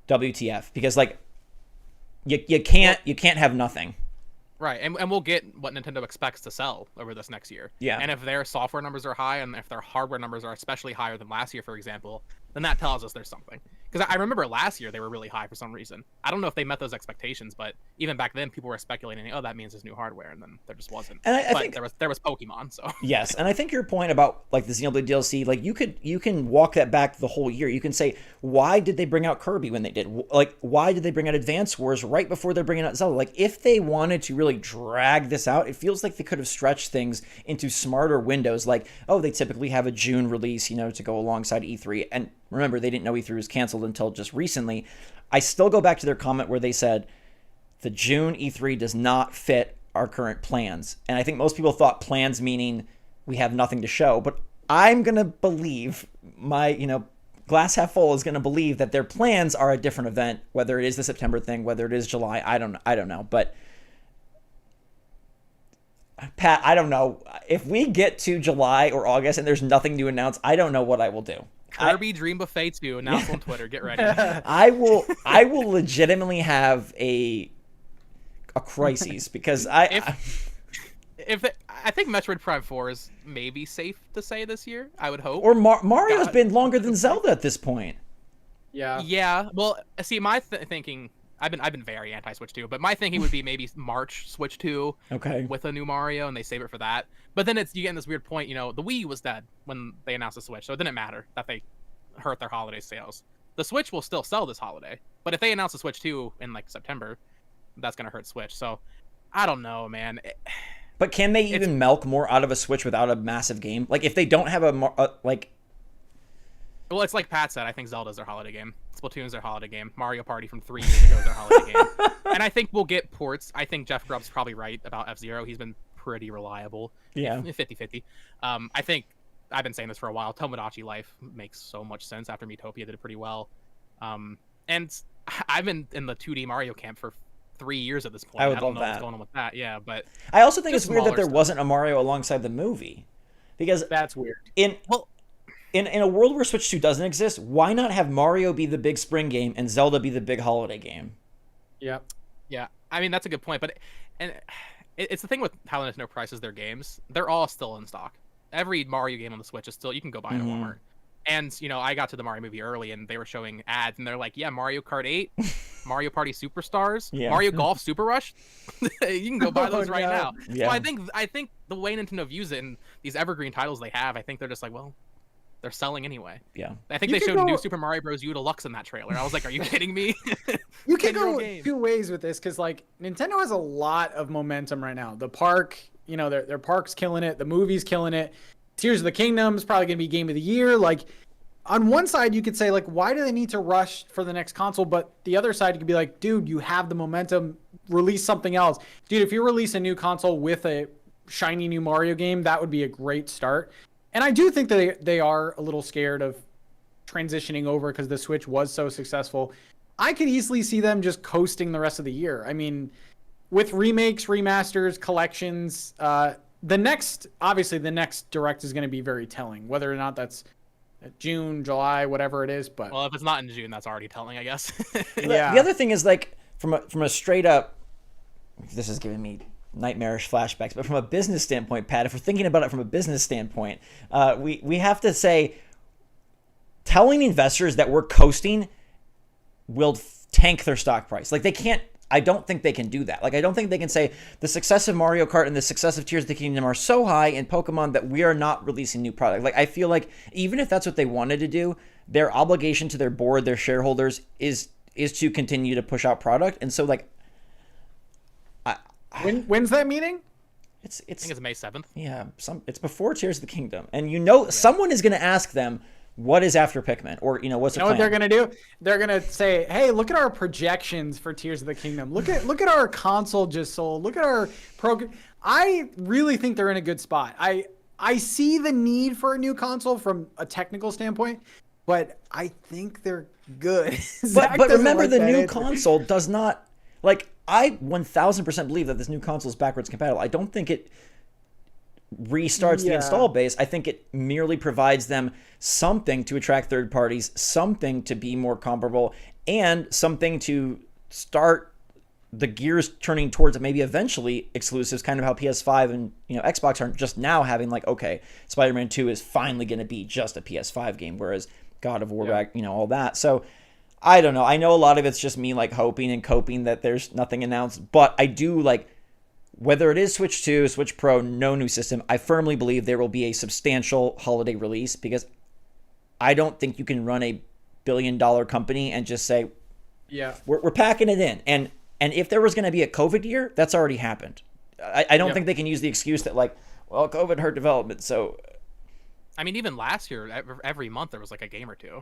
WTF, because like you can't have nothing. Right, and we'll get what Nintendo expects to sell over this next year. Yeah. And if their software numbers are high, and if their hardware numbers are especially higher than last year, for example, then that tells us there's something. Because I remember last year they were really high for some reason. I don't know if they met those expectations, but even back then people were speculating, oh, that means there's new hardware, and then there just wasn't. And I think there was Pokemon, so. Yes, and I think your point about like the Xenoblade DLC, like you can walk that back the whole year. You can say, why did they bring out Kirby when they did? Like, why did they bring out Advance Wars right before they're bringing out Zelda? Like, if they wanted to really drag this out, it feels like they could have stretched things into smarter windows. Like, oh, they typically have a June release, to go alongside E3. And remember, they didn't know E3 was canceled until just recently. I still go back to their comment where they said the June E3 does not fit our current plans. And I think most people thought plans meaning we have nothing to show. But I'm going to believe my, glass half full is going to believe that their plans are a different event, whether it is the September thing, whether it is July. I don't know. But Pat, I don't know. If we get to July or August and there's nothing to announce, I don't know what I will do. Kirby Dream Buffet 2 announced on Twitter. Get ready. I will legitimately have a crisis because I think Metroid Prime 4 is maybe safe to say this year. I would hope. Or Mario's been longer than Zelda at this point. Yeah. Yeah. Well, see, my thinking. I've been very anti-Switch 2, but my thinking would be maybe March Switch 2 with a new Mario, and they save it for that. But then you get in this weird point, the Wii was dead when they announced the Switch, so it didn't matter that they hurt their holiday sales. The Switch will still sell this holiday, but if they announce the Switch 2 in like September, that's gonna hurt Switch. So I don't know, man. But can they even milk more out of a Switch without a massive game? Like if they don't have like. Well, it's like Pat said. I think Zelda's their holiday game. Splatoon's their holiday game. Mario Party from 3 years ago is their holiday game. And I think we'll get ports. I think Jeff Grubb's probably right about F-Zero. He's been pretty reliable. Yeah. 50-50. I think I've been saying this for a while. Tomodachi Life makes so much sense after Miitopia did it pretty well. And I've been in the 2D Mario camp for 3 years at this point. I don't know what's going on with that. Yeah, but I also think it's weird that there stuff. wasn't a Mario alongside the movie. Because that's weird. In a world where Switch 2 doesn't exist, why not have Mario be the big spring game and Zelda be the big holiday game? Yeah. Yeah. I mean, that's a good point. But it's the thing with how Nintendo prices their games. They're all still in stock. Every Mario game on the Switch is still, you can go buy it at Walmart. And, I got to the Mario movie early and they were showing ads and they're like, yeah, Mario Kart 8, Mario Party Superstars, Mario Golf Super Rush. You can go buy those right now. Yeah. So I think the way Nintendo views it and these evergreen titles they have, I think they're just like, well, they're selling anyway. Yeah. I think they showed New Super Mario Bros. U Deluxe in that trailer. I was like, are you kidding me? You can go two ways with this because, like, Nintendo has a lot of momentum right now. The park, their park's killing it. The movie's killing it. Tears of the Kingdom is probably going to be Game of the Year. Like, on one side, you could say, like, why do they need to rush for the next console? But the other side, you could be like, dude, you have the momentum. Release something else. Dude, if you release a new console with a shiny new Mario game, that would be a great start. And I do think that they are a little scared of transitioning over because the Switch was so successful. I could easily see them just coasting the rest of the year. I mean, with remakes, remasters, collections, the next Direct is going to be very telling, whether or not that's June, July, whatever it is. But well, if it's not in June, that's already telling, I guess. Yeah. The other thing is, like, from a straight up, this is giving me nightmarish flashbacks, but from a business standpoint, Pat, if we're thinking about it from a business standpoint, we have to say telling investors that we're coasting will tank their stock price. Like, they can't. I don't think they can do that. Like, I don't think they can say the success of Mario Kart and the success of Tears of the Kingdom are so high in Pokemon that we are not releasing new product. Like, I feel like even if that's what they wanted to do, their obligation to their board, their shareholders, is to continue to push out product. And so, like, when's that meeting? I think it's May 7th. Yeah, it's before Tears of the Kingdom, and someone is going to ask them, what is after Pikmin, or what's the plan? What they're gonna do? They're gonna say, "Hey, look at our projections for Tears of the Kingdom. Look at our console just sold. Look at our program." I really think they're in a good spot. I see the need for a new console from a technical standpoint, but I think they're good. But remember, the new console does not, like, I 1000% believe that this new console is backwards compatible. I don't think it restarts the install base. I think it merely provides them something to attract third parties, something to be more comparable, and something to start the gears turning towards maybe eventually exclusives, kind of how PS5 and Xbox are just now having, like, okay, Spider-Man 2 is finally going to be just a PS5 game, whereas God of War, all that. So I don't know. I know a lot of it's just me, like, hoping and coping that there's nothing announced, but I do, like, whether it is Switch 2, Switch Pro, no new system, I firmly believe there will be a substantial holiday release, because I don't think you can run a billion-dollar company and just say, we're packing it in. And if there was going to be a COVID year, that's already happened. I don't think they can use the excuse that, like, well, COVID hurt development, so... I mean, even last year, every month there was, like, a game or two.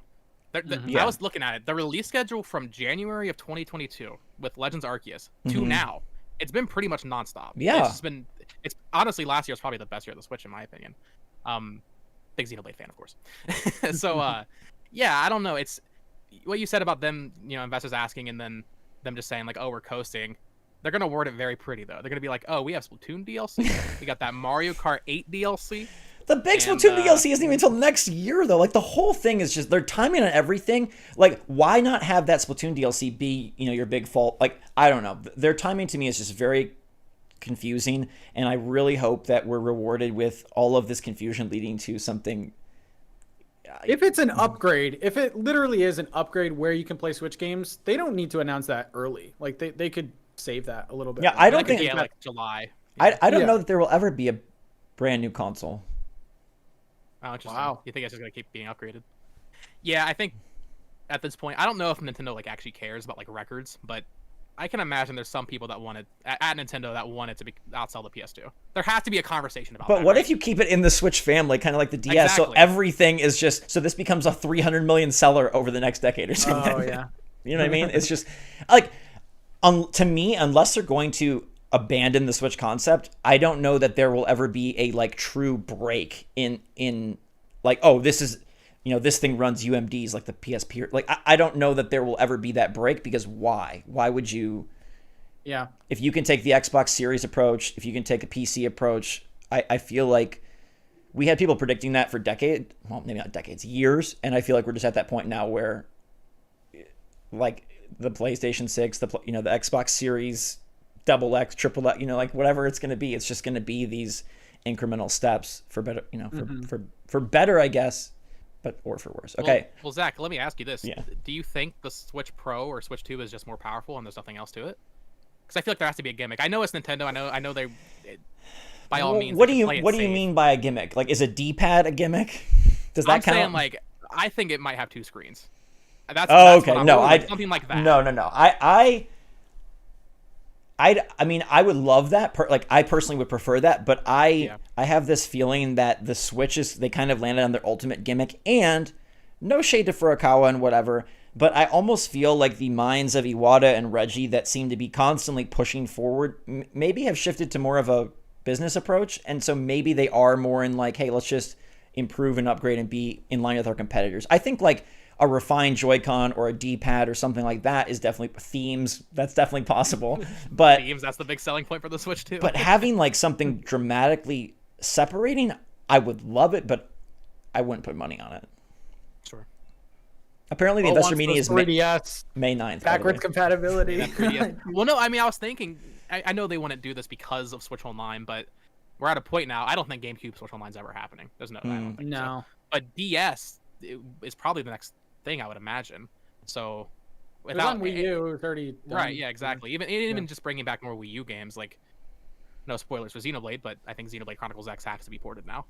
I was looking at it. The release schedule from January of 2022 with Legends Arceus to now, it's been pretty much nonstop. Yeah. It's honestly, last year was probably the best year of the Switch, in my opinion. Big Xenoblade fan, of course. So, I don't know. It's what you said about them, investors asking and then them just saying, like, oh, we're coasting. They're going to word it very pretty, though. They're going to be like, oh, we have Splatoon DLC. We got that Mario Kart 8 DLC. The big Splatoon DLC isn't even until next year, though. Like, the whole thing is just, they're timing on everything. Like, why not have that Splatoon DLC be, your big fault? Like, I don't know. Their timing to me is just very confusing, and I really hope that we're rewarded with all of this confusion leading to something. If it's an upgrade, if it literally is an upgrade where you can play Switch games, they don't need to announce that early. Like, they could save that a little bit. Yeah, I don't think... Yeah, like July. I don't know that there will ever be a brand new console. Oh, interesting. Wow. You think it's just going to keep being upgraded? Yeah, I think at this point. I don't know if Nintendo like actually cares about like records, but I can imagine there's some people that wanted at Nintendo that wanted to outsell the PS2. There has to be a conversation about that. But what right? if you keep it in the Switch family, kind of like the DS? Exactly. So everything is just, so this becomes a 300 million seller over the next decade or something. Oh yeah. You know what I mean? It's just like, to me, unless they're going to abandon the Switch concept, I don't know that there will ever be a like true break in like, oh, this is, you know, this thing runs UMDs like the PSP. Like, I don't know that there will ever be that break, because why? Why would you? Yeah. If you can take the Xbox Series approach, if you can take a PC approach, I feel like we had people predicting that for decades, well, maybe not decades, years, and I feel like we're just at that point now where, like, the PlayStation 6, the Xbox Series, double X, triple X, like whatever it's going to be, it's just going to be these incremental steps for better, for better, I guess, or for worse. Okay. Well, Zach, let me ask you this. Yeah. Do you think the Switch Pro or Switch 2 is just more powerful and there's nothing else to it? Because I feel like there has to be a gimmick. I know it's Nintendo. I know they, by all means. What do you mean by a gimmick? Like, is a D-pad a gimmick? Does that count? I'm saying, like, I think it might have 2 screens. That's okay. No, something like that. No. I mean, I would love that. I personally would prefer that, but I have this feeling that the Switch they kind of landed on their ultimate gimmick, and no shade to Furukawa and whatever, but I almost feel like the minds of Iwata and Reggie that seem to be constantly pushing forward maybe have shifted to more of a business approach, and so maybe they are more in like, hey, let's just improve and upgrade and be in line with our competitors. I think like a refined Joy-Con or a D-pad or something like that is definitely themes. That's definitely possible. But themes, that's the big selling point for the Switch too. But having like something dramatically separating, I would love it, but I wouldn't put money on it. Sure. Apparently, the investor meeting is May 9th. Backwards compatibility. Yeah, well, no, I mean, I was thinking, I know they wouldn't do this because of Switch Online, but we're at a point now. I don't think GameCube Switch Online's ever happening. There's no. I don't think so. But DS is probably the next thing, I would imagine. So without Wii U, it was already done. Right, yeah, exactly. Even just bringing back more Wii U games, like, no spoilers for Xenoblade, but I think Xenoblade Chronicles X has to be ported now.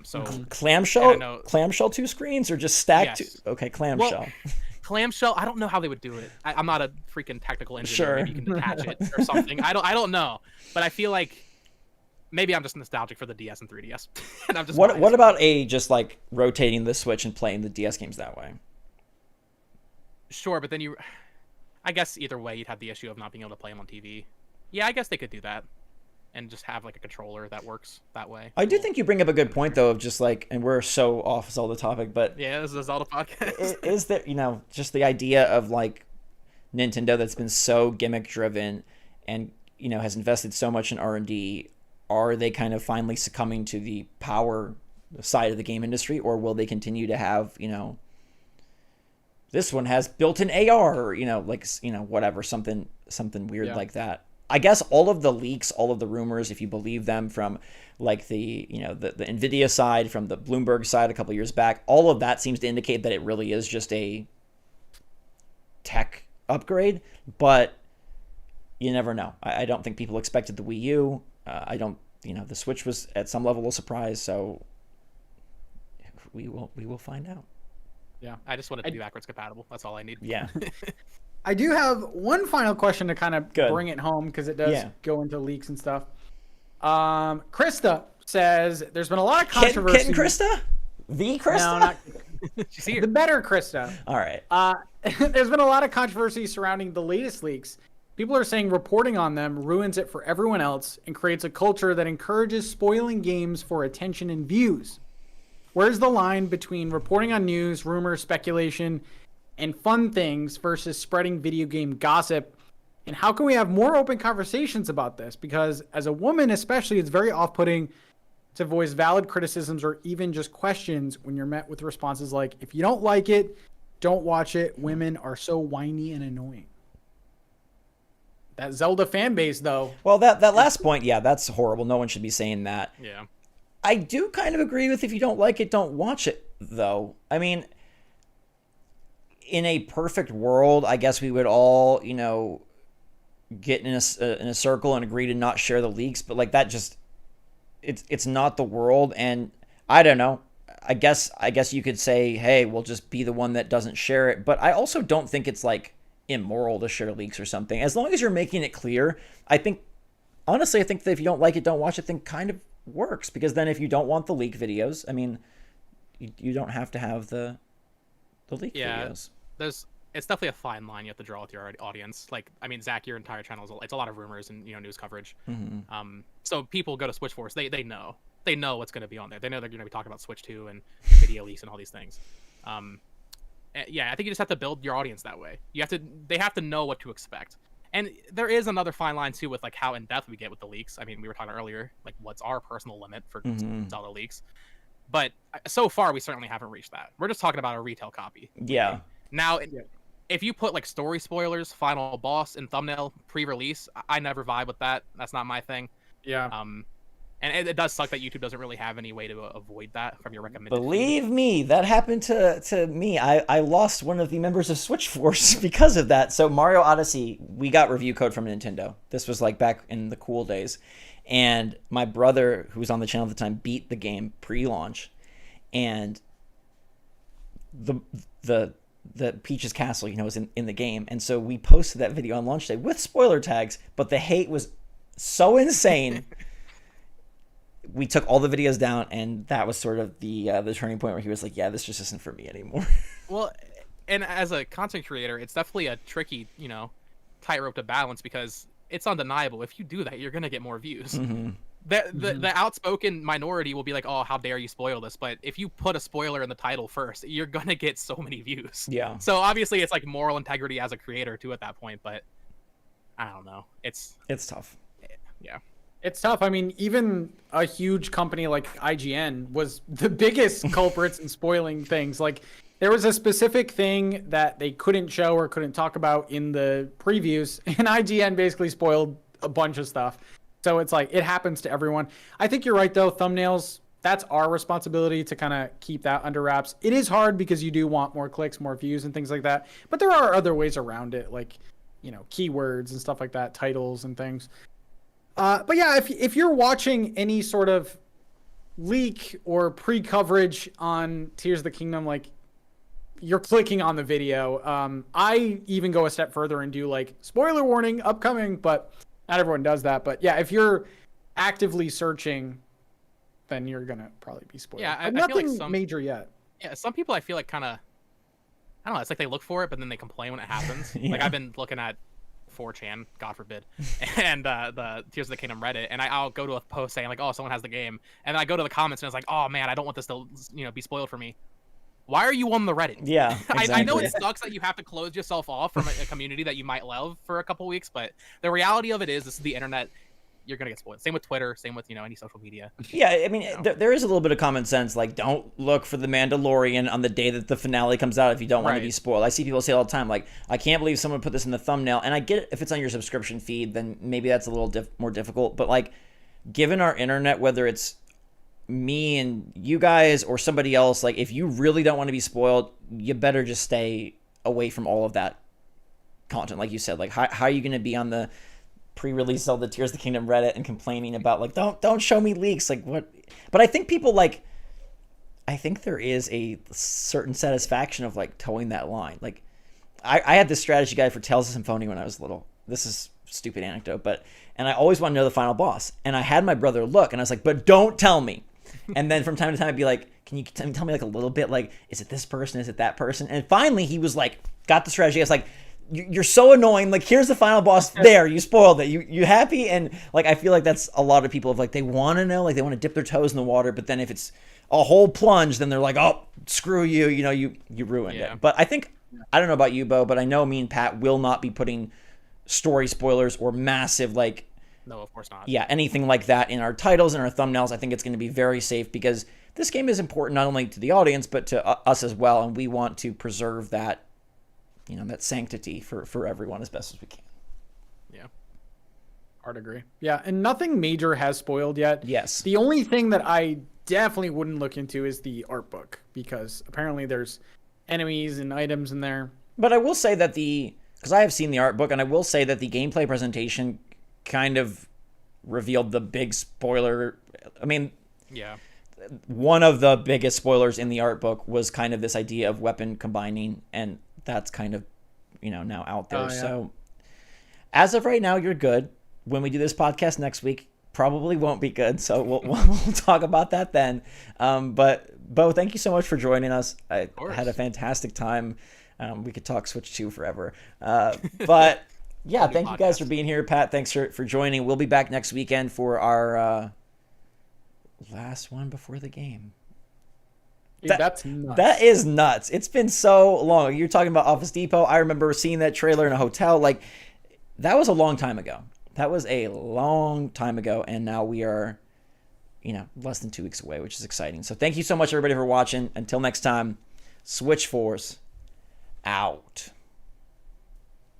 So clamshell 2 screens or just stacked? Yes. Okay, clamshell. Well, clamshell. I don't know how they would do it. I'm not a freaking technical engineer. Sure. Maybe you can detach it or something. I don't know, but I feel like maybe I'm just nostalgic for the DS and 3DS. And I'm just what about just like rotating the Switch and playing the DS games that way? Sure, but then I guess either way you'd have the issue of not being able to play them on TV. Yeah, I guess they could do that and just have like a controller that works that way. I do think you bring up a good point though, of just like, and we're so off Zelda topic, but yeah, this is a Zelda podcast. Is there, just the idea of like Nintendo that's been so gimmick driven and has invested so much in R&D, are they kind of finally succumbing to the power side of the game industry, or will they continue to have, this one has built-in AR, or, whatever, something weird like that. I guess all of the leaks, all of the rumors, if you believe them, from like the Nvidia side, from the Bloomberg side a couple years back, all of that seems to indicate that it really is just a tech upgrade, but you never know. I don't think people expected the Wii U. I don't, the Switch was at some level a surprise, so we will find out. Yeah, I just want it to be backwards compatible. That's all I need. Yeah. I do have one final question to kind of bring it home, because it does go into leaks and stuff. Krista says there's been a lot of controversy. Kitten Krista? The Krista? No, not she's here. The better Krista. All right. There's been a lot of controversy surrounding the latest leaks. People are saying reporting on them ruins it for everyone else and creates a culture that encourages spoiling games for attention and views. Where's the line between reporting on news, rumors, speculation, and fun things versus spreading video game gossip? And how can we have more open conversations about this? Because as a woman especially, it's very off-putting to voice valid criticisms or even just questions when you're met with responses like, if you don't like it, don't watch it. Women are so whiny and annoying. That Zelda fan base, though. Well, that last point, yeah, that's horrible. No one should be saying that. Yeah. I do kind of agree with, if you don't like it, don't watch it, though. I mean, in a perfect world, I guess we would all, get in a circle and agree to not share the leaks, but like that just, it's not the world. And I don't know. I guess you could say, hey, we'll just be the one that doesn't share it. But I also don't think it's like immoral to share leaks or something. As long as you're making it clear, I think that if you don't like it, don't watch it, thing kind of works. Because then if you don't want the leak videos, I mean, you don't have to have the leak videos. It's definitely a fine line you have to draw with your audience. Like, I mean, Zach, your entire channel it's a lot of rumors and news coverage. So people go to Switch Force, they know what's going to be on there. They know they're going to be talking about Switch 2 and video leaks and all these things. Yeah, I think you just have to build your audience that way. They have to know what to expect. And there is another fine line too with like how in depth we get with the leaks. I mean, we were talking earlier, like what's our personal limit for Zelda leaks. But so far, we certainly haven't reached that. We're just talking about a retail copy. Yeah. Now, if you put like story spoilers, final boss, and thumbnail pre-release, I never vibe with that. That's not my thing. Yeah. And it does suck that YouTube doesn't really have any way to avoid that from your recommended Believe me, that happened to me. I lost one of the members of Switch Force because of that. So Mario Odyssey, we got review code from Nintendo. This was like back in the cool days. And my brother, who was on the channel at the time, beat the game pre-launch. And the Peach's Castle, was in the game. And so we posted that video on launch day with spoiler tags, but the hate was so insane. We took all the videos down, and that was sort of the turning point where he was like, yeah, this just isn't for me anymore. Well, and as a content creator, it's definitely a tricky, tightrope to balance, because it's undeniable. If you do that, you're going to get more views. The outspoken minority will be like, oh, how dare you spoil this? But if you put a spoiler in the title first, you're going to get so many views. Yeah. So obviously it's like moral integrity as a creator too at that point, but I don't know. It's tough. Yeah. It's tough. I mean, even a huge company like IGN was the biggest culprits in spoiling things. Like, there was a specific thing that they couldn't show or couldn't talk about in the previews, and IGN basically spoiled a bunch of stuff. So it's like, it happens to everyone. I think you're right, though. Thumbnails, that's our responsibility to kind of keep that under wraps. It is hard because you do want more clicks, more views, and things like that. But there are other ways around it, like, keywords and stuff like that, titles and things. But yeah, if you're watching any sort of leak or pre-coverage on Tears of the Kingdom, like, you're clicking on the video. I even go a step further and do like spoiler warning upcoming, but not everyone does that. But yeah, if you're actively searching, then you're gonna probably be spoiled. Yeah, I nothing feel like major yet. Yeah, some people I feel like kind of, I don't know. It's like they look for it, but then they complain when it happens. Yeah. Like, I've been looking at 4chan, God forbid, and the Tears of the Kingdom Reddit, and I'll go to a post saying like, oh, someone has the game, and then I go to the comments and it's like, oh man, I don't want this to be spoiled for me. Why are you on the Reddit? Yeah, exactly. I know it sucks that you have to close yourself off from a community that you might love for a couple weeks, but the reality of it is, this is the internet. You're gonna get spoiled. Same with Twitter. Same with any social media. Yeah, I mean, there is a little bit of common sense. Like, don't look for the Mandalorian on the day that the finale comes out if you don't want to be spoiled. I see people say all the time, like, I can't believe someone put this in the thumbnail. And I get it, if it's on your subscription feed, then maybe that's a little more difficult. But like, given our internet, whether it's me and you guys or somebody else, like, if you really don't want to be spoiled, you better just stay away from all of that content. Like you said, like, how are you going to be on the pre-release Zelda Tears of the Kingdom Reddit and complaining about like, don't show me leaks, like what? But I think people like, I think there is a certain satisfaction of like towing that line. Like, I had this strategy guide for Tales of Symphonia when I was little. This is a stupid anecdote, and I always want to know the final boss. And I had my brother look, and I was like, but don't tell me. And then from time to time I'd be like, can you tell me like a little bit, like, is it this person, is it that person? And finally he was like, got the strategy. I was like, you're so annoying. Like, here's the final boss. There, you spoiled it. You happy? And like, I feel like that's a lot of people of like, they want to know, like they want to dip their toes in the water. But then if it's a whole plunge, then they're like, oh, screw you. You ruined it. But I think, I don't know about you, Bo, but I know me and Pat will not be putting story spoilers or massive like, no, of course not. Yeah, anything like that in our titles and our thumbnails. I think it's going to be very safe because this game is important not only to the audience but to us as well, and we want to preserve that, that sanctity for everyone as best as we can. Yeah, Hard to agree. Yeah, and nothing major has spoiled yet. Yes. The only thing that I definitely wouldn't look into is the art book, because apparently there's enemies and items in there. But I will say that because I have seen the art book, and I will say that the gameplay presentation kind of revealed the big spoiler. I mean, yeah, one of the biggest spoilers in the art book was kind of this idea of weapon combining, and that's kind of, now out there. So as of right now, you're good. When we do this podcast next week, probably won't be good. So we'll talk about that then. But Bo, thank you so much for joining us. I had a fantastic time. We could talk Switch 2 forever. But yeah, thank you guys for being here. Pat, thanks for joining. We'll be back next weekend for our last one before the game. That's nuts. That is nuts. It's been so long. You're talking about Office Depot. I remember seeing that trailer in a hotel. Like, that was a long time ago. That was a long time ago. And now we are, less than 2 weeks away, which is exciting. So thank you so much, everybody, for watching. Until next time, Switch Force out.